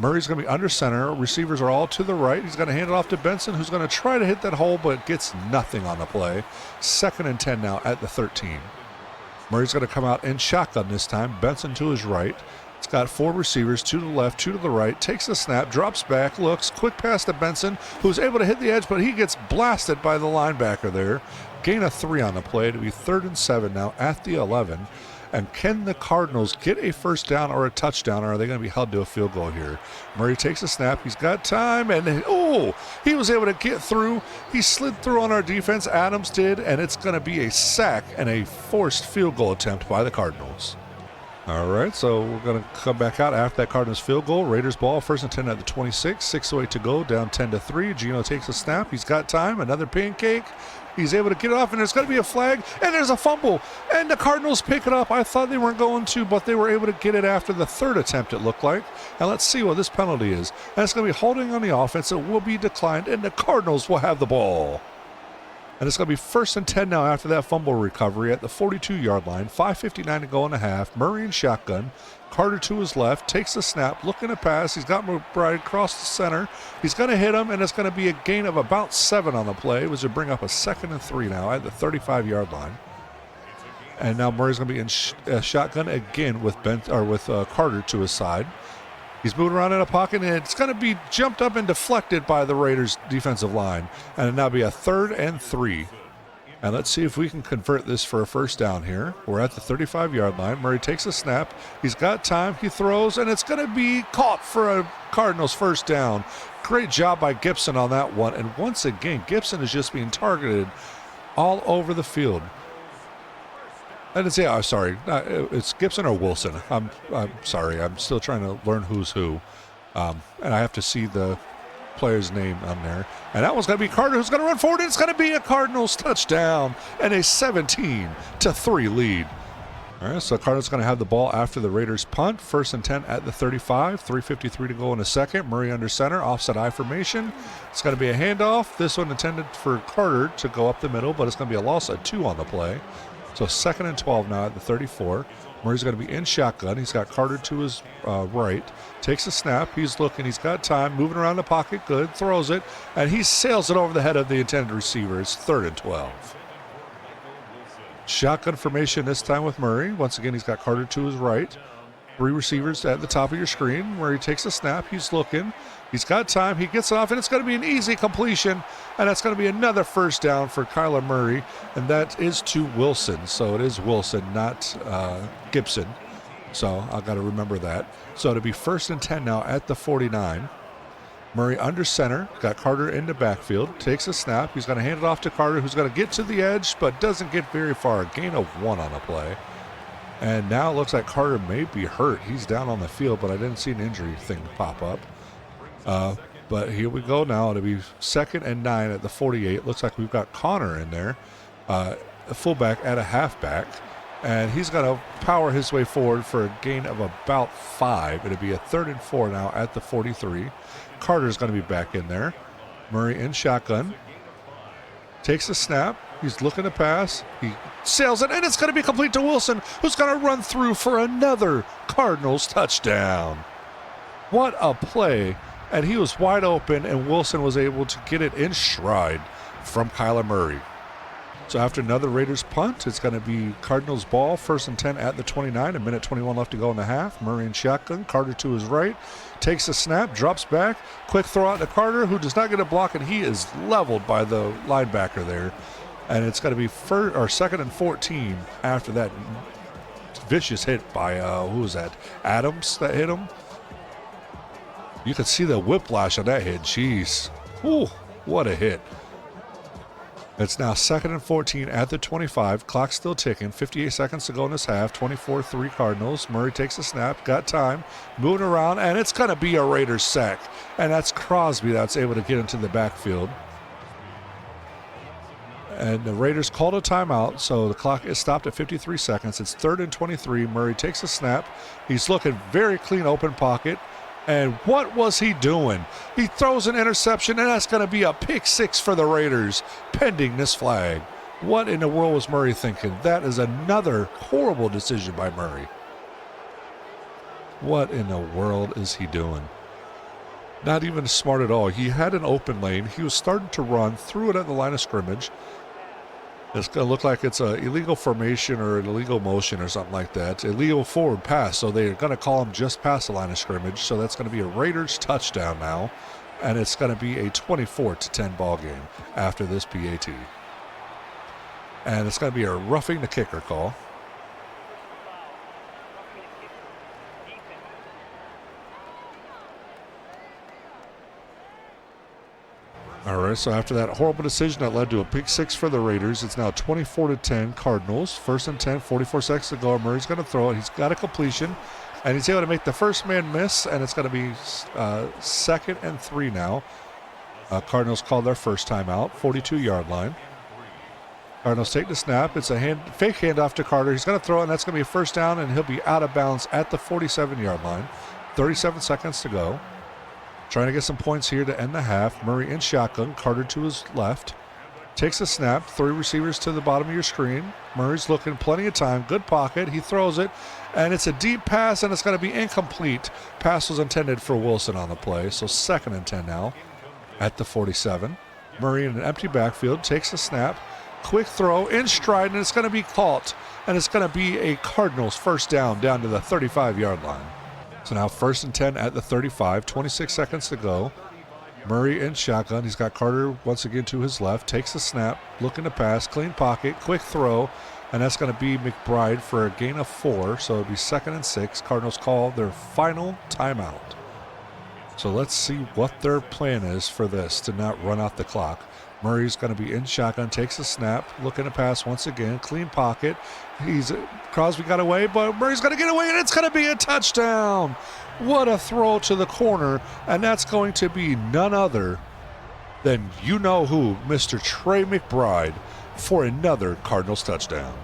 Murray's going to be under center. Receivers are all to the right. He's going to hand it off to Benson, who's going to try to hit that hole, but gets nothing on the play. 2nd and 10 now at the 13. Murray's going to come out in shotgun this time. Benson to his right. It's got 4 receivers, 2 to the left, 2 to the right. Takes a snap, drops back, looks, quick pass to Benson, who's able to hit the edge, but he gets blasted by the linebacker there. Gain of 3 on the play. It'll be 3rd and 7 now at the 11. And can the Cardinals get a first down or a touchdown, or are they going to be held to a field goal here? Murray takes a snap. He's got time, and he was able to get through. He slid through on our defense. Adams did, and it's going to be a sack and a forced field goal attempt by the Cardinals. All right, so we're going to come back out after that Cardinals field goal. Raiders ball, 1st and 10 at the 26. 6:08 to go, down 10-3. Gino takes a snap. He's got time. Another pancake. He's able to get it off, and there's going to be a flag, and there's a fumble, and the Cardinals pick it up. I thought they weren't going to, but they were able to get it after the 3rd attempt, it looked like. And let's see what this penalty is. And it's going to be holding on the offense. It will be declined, and the Cardinals will have the ball. And it's going to be 1st and 10 now after that fumble recovery at the 42-yard line. 5:59 to go in the half. Murray in shotgun. Carter to his left, takes a snap, looking to pass. He's got McBride across the center. He's going to hit him, and it's going to be a gain of about 7 on the play, which will bring up a 2nd and 3 now at the 35-yard line. And now Murray's going to be in shotgun again with Carter to his side. He's moving around in a pocket, and it's going to be jumped up and deflected by the Raiders' defensive line. And it'll now be a 3rd and 3. And let's see if we can convert this for a first down here. We're at the 35-yard line. Murray takes a snap. He's got time. He throws, and it's going to be caught for a Cardinals first down. Great job by Gibson on that one. And once again, Gibson is just being targeted all over the field. I didn't say, sorry. It's Gibson or Wilson. I'm sorry. I'm still trying to learn who's who. And I have to see the player's name on there. And that one's going to be Carter, who's going to run forward, and it's going to be a Cardinals touchdown and a 17-3 lead. All right, so Cardinals going to have the ball after the Raiders punt. 1st and 10 at the 35. 3:53 to go in a second. Murray under center, offset I formation. It's going to be a handoff. This one intended for Carter to go up the middle, but it's going to be a loss of 2 on the play. So 2nd and 12 now at the 34. Murray's going to be in shotgun. He's got Carter to his right. Takes a snap. He's looking. He's got time. Moving around the pocket. Good. Throws it. And he sails it over the head of the intended receiver. It's 3rd and 12. Shotgun formation this time with Murray. Once again, he's got Carter to his right. 3 receivers at the top of your screen. Murray takes a snap. He's looking. He's got time. He gets off, and it's going to be an easy completion. And that's going to be another first down for Kyler Murray. And that is to Wilson. So it is Wilson, not Gibson. So I've got to remember that. So it'll be 1st and 10 now at the 49. Murray under center. Got Carter in the backfield. Takes a snap. He's going to hand it off to Carter, who's going to get to the edge, but doesn't get very far. Gain of 1 on the play. And now it looks like Carter may be hurt. He's down on the field, but I didn't see an injury thing pop up. But here we go now. It'll be 2nd and 9 at the 48. Looks like we've got Connor in there, a fullback at a halfback. And he's going to power his way forward for a gain of about 5. It'll be a 3rd and 4 now at the 43. Carter's going to be back in there. Murray in shotgun. Takes a snap. He's looking to pass. He sails it, and it's going to be complete to Wilson, who's going to run through for another Cardinals touchdown. What a play. And he was wide open, and Wilson was able to get it in stride from Kyler Murray. So after another Raiders punt, it's going to be Cardinals ball, 1st and 10 at the 29, a minute 21 left to go in the half. Murray in shotgun, Carter to his right, takes a snap, drops back, quick throw out to Carter, who does not get a block, and he is leveled by the linebacker there. And it's going to be 2nd and 14 after that vicious hit by, who was that? Adams that hit him? You could see the whiplash on that hit. Jeez. Ooh, what a hit. It's now 2nd and 14 at the 25. Clock still ticking. 58 seconds to go in this half. 24-3 Cardinals. Murray takes a snap. Got time. Moving around. And it's going to be a Raiders sack. And that's Crosby that's able to get into the backfield. And the Raiders called a timeout, so the clock is stopped at 53 seconds. It's 3rd and 23. Murray takes a snap. He's looking very clean open pocket. And what was he doing? He throws an interception, and that's going to be a pick 6 for the Raiders, pending this flag. What in the world was Murray thinking? That is another horrible decision by Murray. What in the world is he doing? Not even smart at all. He had an open lane. He was starting to run, threw it at the line of scrimmage. It's going to look like it's an illegal formation or an illegal motion or something like that. Illegal forward pass, so they're going to call him just past the line of scrimmage. So that's going to be a Raiders touchdown now, and it's going to be a 24-10 ball game after this PAT. And it's going to be a roughing the kicker call. All right, so after that horrible decision that led to a pick 6 for the Raiders, it's now 24-10 Cardinals. 1st and 10, 44 seconds to go. Murray's going to throw it. He's got a completion, and he's able to make the first man miss, and it's going to be 2nd and 3 now. Cardinals called their first timeout, 42-yard line. Cardinals take the snap. It's a fake handoff to Carter. He's going to throw it, and that's going to be a first down, and he'll be out of bounds at the 47-yard line. 37 seconds to go. Trying to get some points here to end the half. Murray in shotgun. Carter to his left. Takes a snap. 3 receivers to the bottom of your screen. Murray's looking plenty of time. Good pocket. He throws it. And it's a deep pass, and it's going to be incomplete. Pass was intended for Wilson on the play. So 2nd and 10 now at the 47. Murray in an empty backfield. Takes a snap. Quick throw in stride, and it's going to be caught. And it's going to be a Cardinals first down to the 35-yard line. So now 1st and 10 at the 35, 26 seconds to go. Murray in shotgun. He's got Carter once again to his left. Takes a snap, looking to pass, clean pocket, quick throw, and that's going to be McBride for a gain of 4. So it'll be 2nd and 6. Cardinals call their final timeout. So let's see what their plan is for this to not run out the clock. Murray's going to be in shotgun, takes a snap, looking to pass once again, clean pocket. Crosby got away, but Murray's going to get away, and it's going to be a touchdown. What a throw to the corner, and that's going to be none other than you-know-who, Mr. Trey McBride, for another Cardinals touchdown.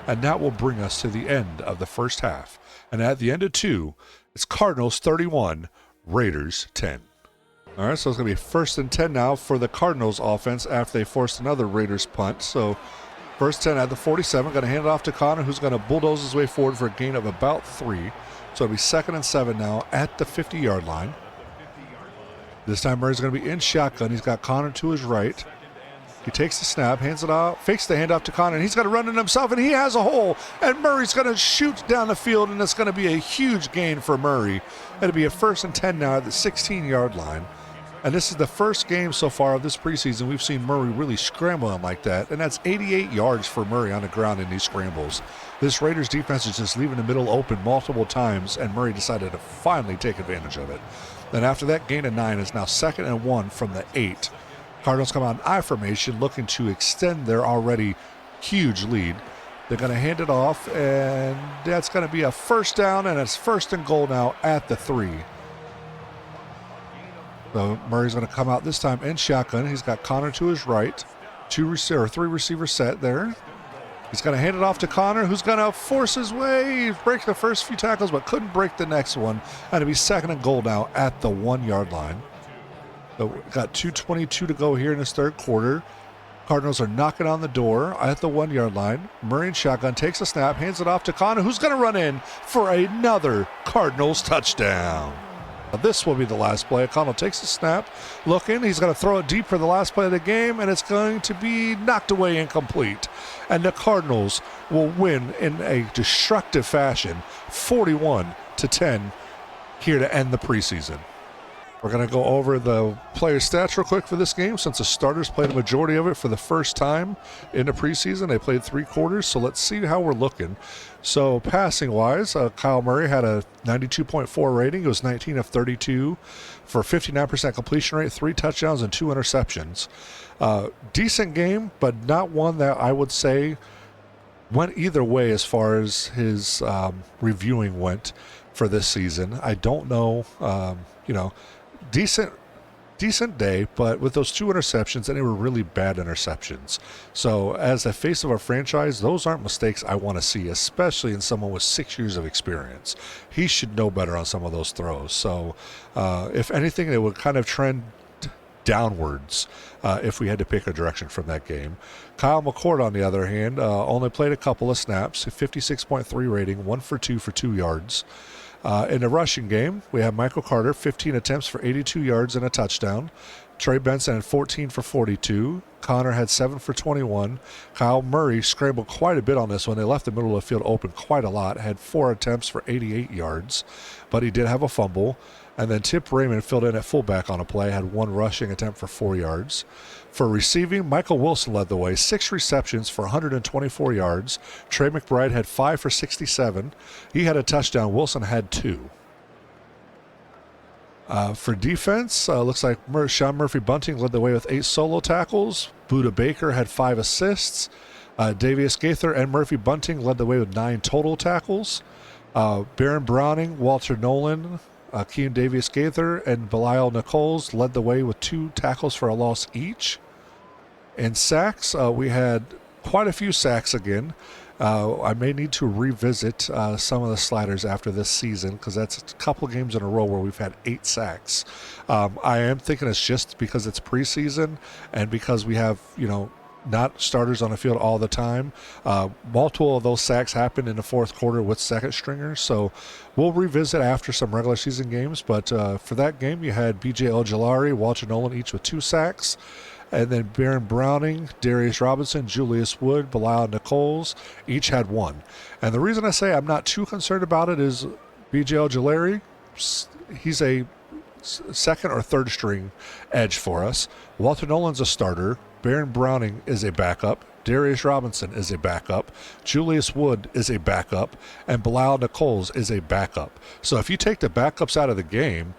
And that will bring us to the end of the first half. And at the end of 2, it's Cardinals 31, Raiders 10. All right, so it's going to be 1st and 10 now for the Cardinals offense after they forced another Raiders punt. So 1st 10 at the 47, going to hand it off to Connor, who's going to bulldoze his way forward for a gain of about 3. So it'll be 2nd and 7 now at the 50-yard line. This time Murray's going to be in shotgun. He's got Connor to his right. He takes the snap, hands it off, fakes the handoff to Connor, and he's going to run it himself, and he has a hole. And Murray's going to shoot down the field, and it's going to be a huge gain for Murray. It'll be a 1st and 10 now at the 16-yard line. And this is the first game so far of this preseason we've seen Murray really scrambling like that. And that's 88 yards for Murray on the ground in these scrambles. This Raiders defense is just leaving the middle open multiple times, and Murray decided to finally take advantage of it. Then after that gain of 9 is now 2nd and 1 from the 8. Cardinals come out in I formation looking to extend their already huge lead. They're going to hand it off, and that's going to be a first down, and it's 1st and goal now at the 3. So Murray's going to come out this time in shotgun. He's got Connor to his right. 3 receivers set there. He's going to hand it off to Connor, who's going to force his way, break the first few tackles, but couldn't break the next one. And it'll be 2nd and goal now at the 1-yard line. So we've got 2:22 to go here in this 3rd quarter. Cardinals are knocking on the door at the 1-yard line. Murray in shotgun takes a snap, hands it off to Connor, who's going to run in for another Cardinals touchdown. This will be the last play. Connell takes a snap, looking. He's going to throw it deep for the last play of the game, and it's going to be knocked away incomplete. And the Cardinals will win in a destructive fashion, 41-10, here to end the preseason. We're going to go over the player stats real quick for this game since the starters played a majority of it for the first time in the preseason. They played 3 quarters, so let's see how we're looking. So passing-wise, Kyle Murray had a 92.4 rating. It was 19 of 32 for 59% completion rate, 3 touchdowns, and 2 interceptions. Decent game, but not one that I would say went either way as far as his reviewing went for this season. I don't know, decent day, but with those 2 interceptions, and they were really bad interceptions. So as the face of our franchise, those aren't mistakes I want to see, especially in someone with 6 years of experience. He should know better on some of those throws. So if anything, it would kind of trend downwards if we had to pick a direction from that game. Kyle McCord, on the other hand, only played a couple of snaps, 56.3 rating, 1 for 2 for 2 yards. In the rushing game, we have Michael Carter, 15 attempts for 82 yards and a touchdown. Trey Benson had 14 for 42. Connor had 7 for 21. Kyle Murray scrambled quite a bit on this one. They left the middle of the field open quite a lot. Had 4 attempts for 88 yards, but he did have a fumble. And then Tip Raymond filled in at fullback on a play, had 1 rushing attempt for 4 yards. For receiving, Michael Wilson led the way, 6 receptions for 124 yards. Trey McBride had 5 for 67. He had a touchdown. Wilson had 2. For defense, looks like Sean Murphy-Bunting led the way with 8 solo tackles. Buda Baker had 5 assists. Davius Gaither and Murphy-Bunting led the way with 9 total tackles. Baron Browning, Walter Nolan, Keem Davius Gaither, and Belial Nichols led the way with 2 tackles for a loss each. In sacks, we had quite a few sacks again. I may need to revisit some of the sliders after this season because that's a couple of games in a row where we've had 8 sacks. I am thinking it's just because it's preseason and because we have, not starters on the field all the time. Multiple of those sacks happened in the 4th quarter with second stringers, so we'll revisit after some regular season games. But for that game, you had B.J. Ojolari, Walter Nolan each with 2 sacks. And then Baron Browning, Darius Robinson, Julius Wood, Belial Nichols each had 1. And the reason I say I'm not too concerned about it is B.J. Ojolari, he's a second or third string edge for us. Walter Nolan's a starter. Baron Browning is a backup. Darius Robinson is a backup. Julius Wood is a backup. And Belial Nichols is a backup. So if you take the backups out of the game,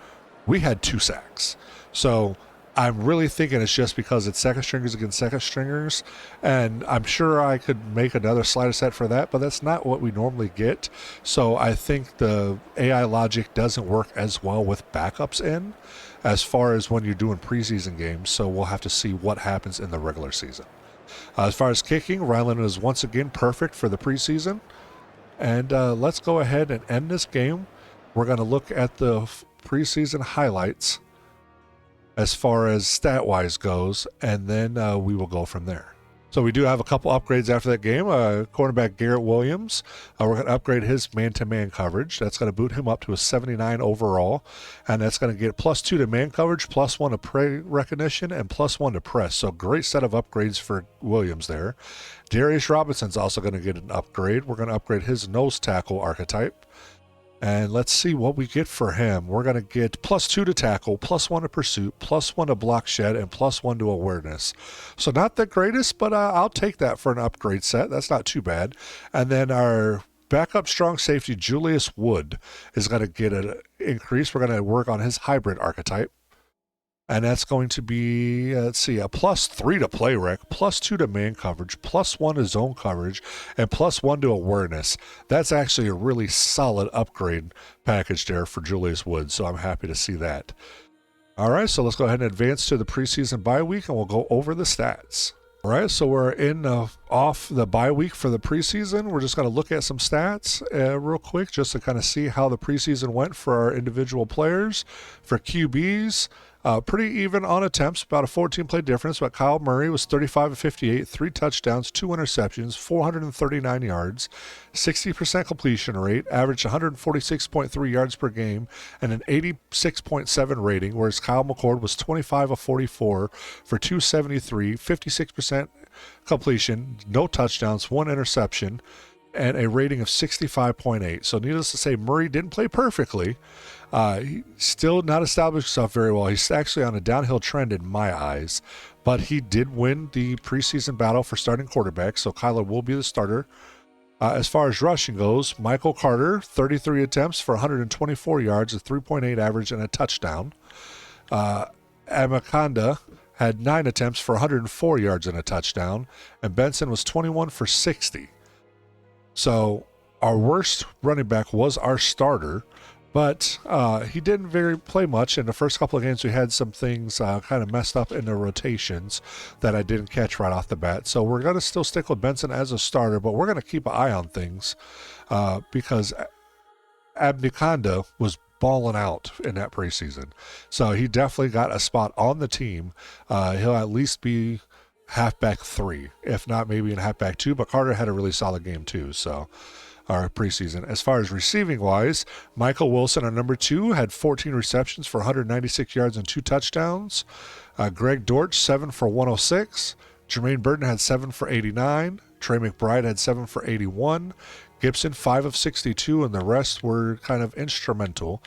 we had 2 sacks. So I'm really thinking it's just because it's second stringers against second stringers, and I'm sure I could make another slider set for that, but that's not what we normally get. So I think the AI logic doesn't work as well with backups in as far as when you're doing preseason games, so we'll have to see what happens in the regular season. As far as kicking, Ryland is once again perfect for the preseason, and let's go ahead and end this game. We're going to look at the preseason highlights as far as stat-wise goes, and then we will go from there. So we do have a couple upgrades after that game. Cornerback Garrett Williams, we're going to upgrade his man-to-man coverage. That's going to boot him up to a 79 overall, and that's going to get +2 to man coverage, +1 to play recognition, and +1 to press. So great set of upgrades for Williams there. Darius Robinson's also going to get an upgrade. We're going to upgrade his nose tackle archetype. And let's see what we get for him. We're going to get +2 to tackle, +1 to pursuit, +1 to block shed, and +1 to awareness. So not the greatest, but I'll take that for an upgrade set. That's not too bad. And then our backup strong safety, Julius Wood, is going to get an increase. We're going to work on his hybrid archetype. And that's going to be, let's see, a +3 to play rec, +2 to man coverage, +1 to zone coverage, and +1 to awareness. That's actually a really solid upgrade package there for Julius Wood, so I'm happy to see that. All right, so let's go ahead and advance to the preseason bye week, and we'll go over the stats. All right, so we're in off the bye week for the preseason. We're just going to look at some stats real quick just to kind of see how the preseason went for our individual players. For QBs, pretty even on attempts, about a 14-play difference, but Kyle Murray was 35 of 58, 3 touchdowns, 2 interceptions, 439 yards, 60% completion rate, averaged 146.3 yards per game, and an 86.7 rating, whereas Kyle McCord was 25 of 44 for 273, 56% completion, no touchdowns, 1 interception. and a rating of 65.8. So needless to say, Murray didn't play perfectly. He still not established himself very well. He's actually on a downhill trend in my eyes, but he did win the preseason battle for starting quarterback, so Kyler will be the starter. As far as rushing goes, Michael Carter, 33 attempts for 124 yards, a 3.8 average, and a touchdown. Amakanda had 9 attempts for 104 yards and a touchdown, and Benson was 21 for 60. So our worst running back was our starter, but he didn't play much. In the first couple of games, we had some things kind of messed up in the rotations that I didn't catch right off the bat. So we're going to still stick with Benson as a starter, but we're going to keep an eye on things because Abnikanda was balling out in that preseason. So he definitely got a spot on the team. He'll at least be halfback 3, if not maybe in halfback 2, but Carter had a really solid game too. So our preseason. As far as receiving wise, Michael Wilson, our number 2, had 14 receptions for 196 yards and 2 touchdowns. Greg Dortch, 7 for 106. Jermaine Burton had 7 for 89. Trey McBride had 7 for 81. Gibson, 5 of 62, and the rest were kind of instrumental.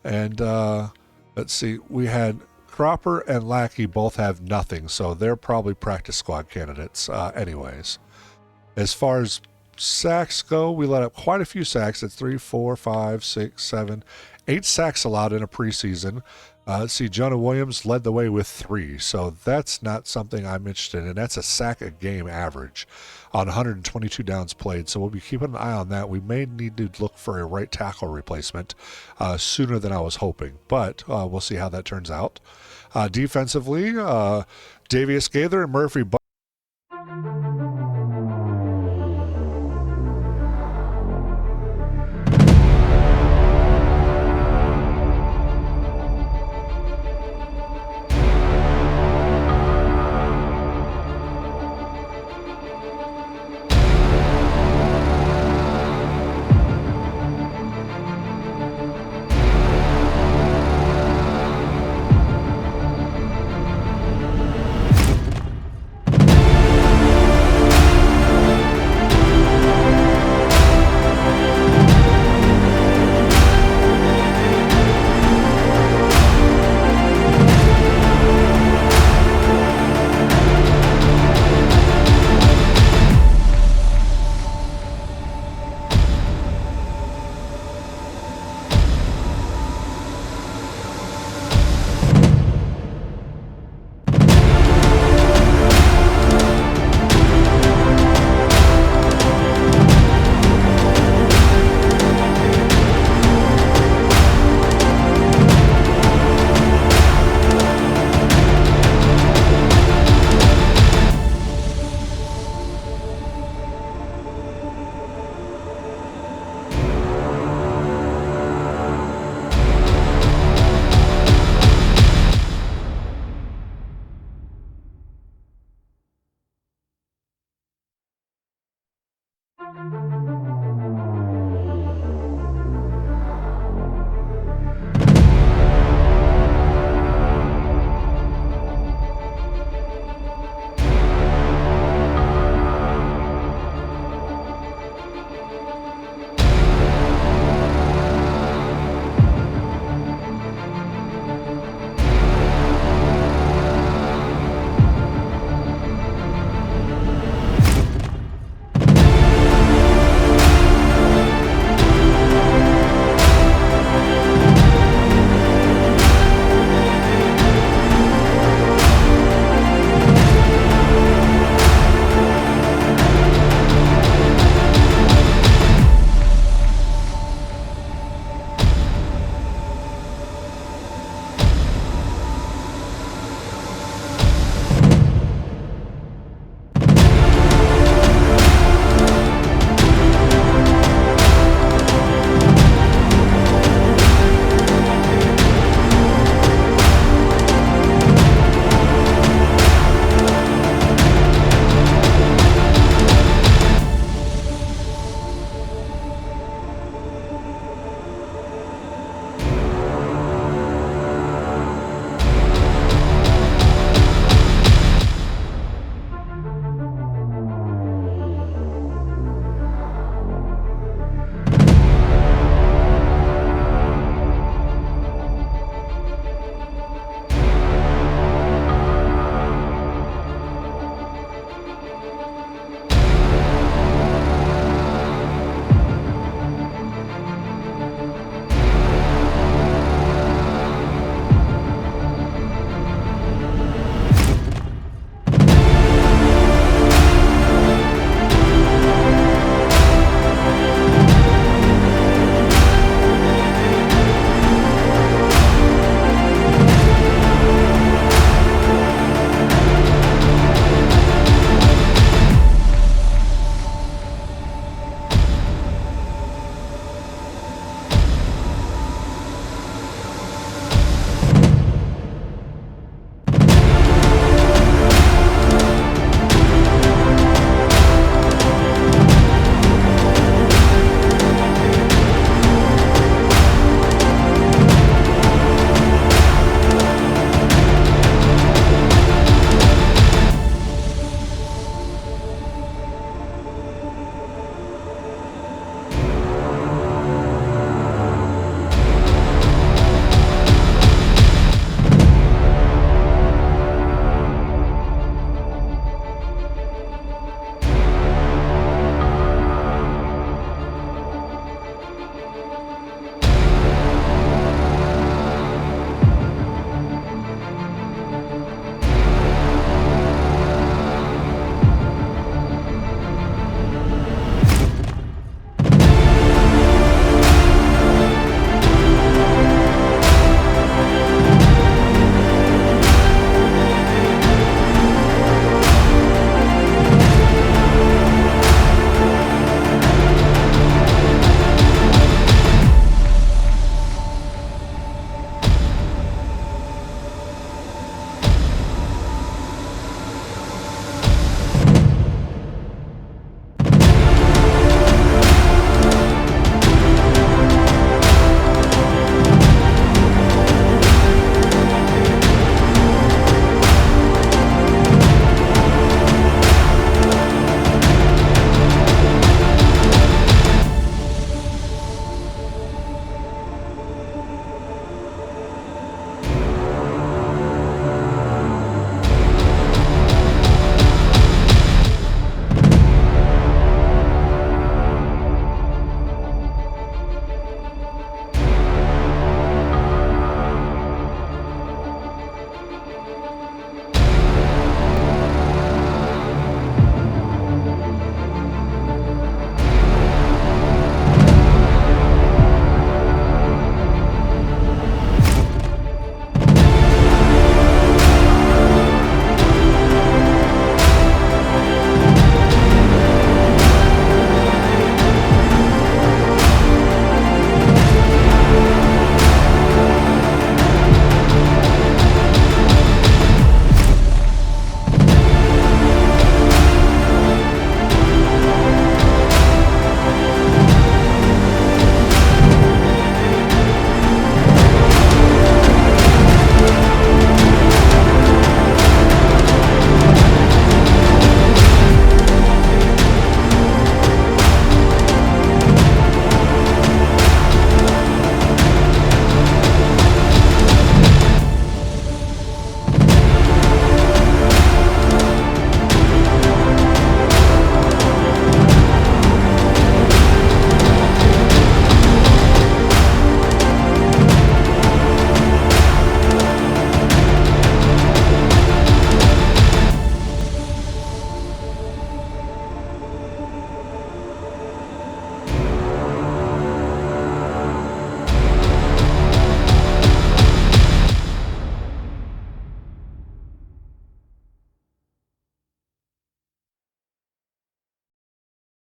And let's see, we had Cropper and Lackey both have nothing, so they're probably practice squad candidates anyways. As far as sacks go, we let up quite a few sacks at 3, 4, 5, 6, 7, 8 sacks allowed in a preseason. Let's see, Jonah Williams led the way with 3, so that's not something I'm interested in. That's a sack a game average on 122 downs played, so we'll be keeping an eye on that. We may need to look for a right tackle replacement sooner than I was hoping, but we'll see how that turns out. Defensively, Davius Gaither and Murphy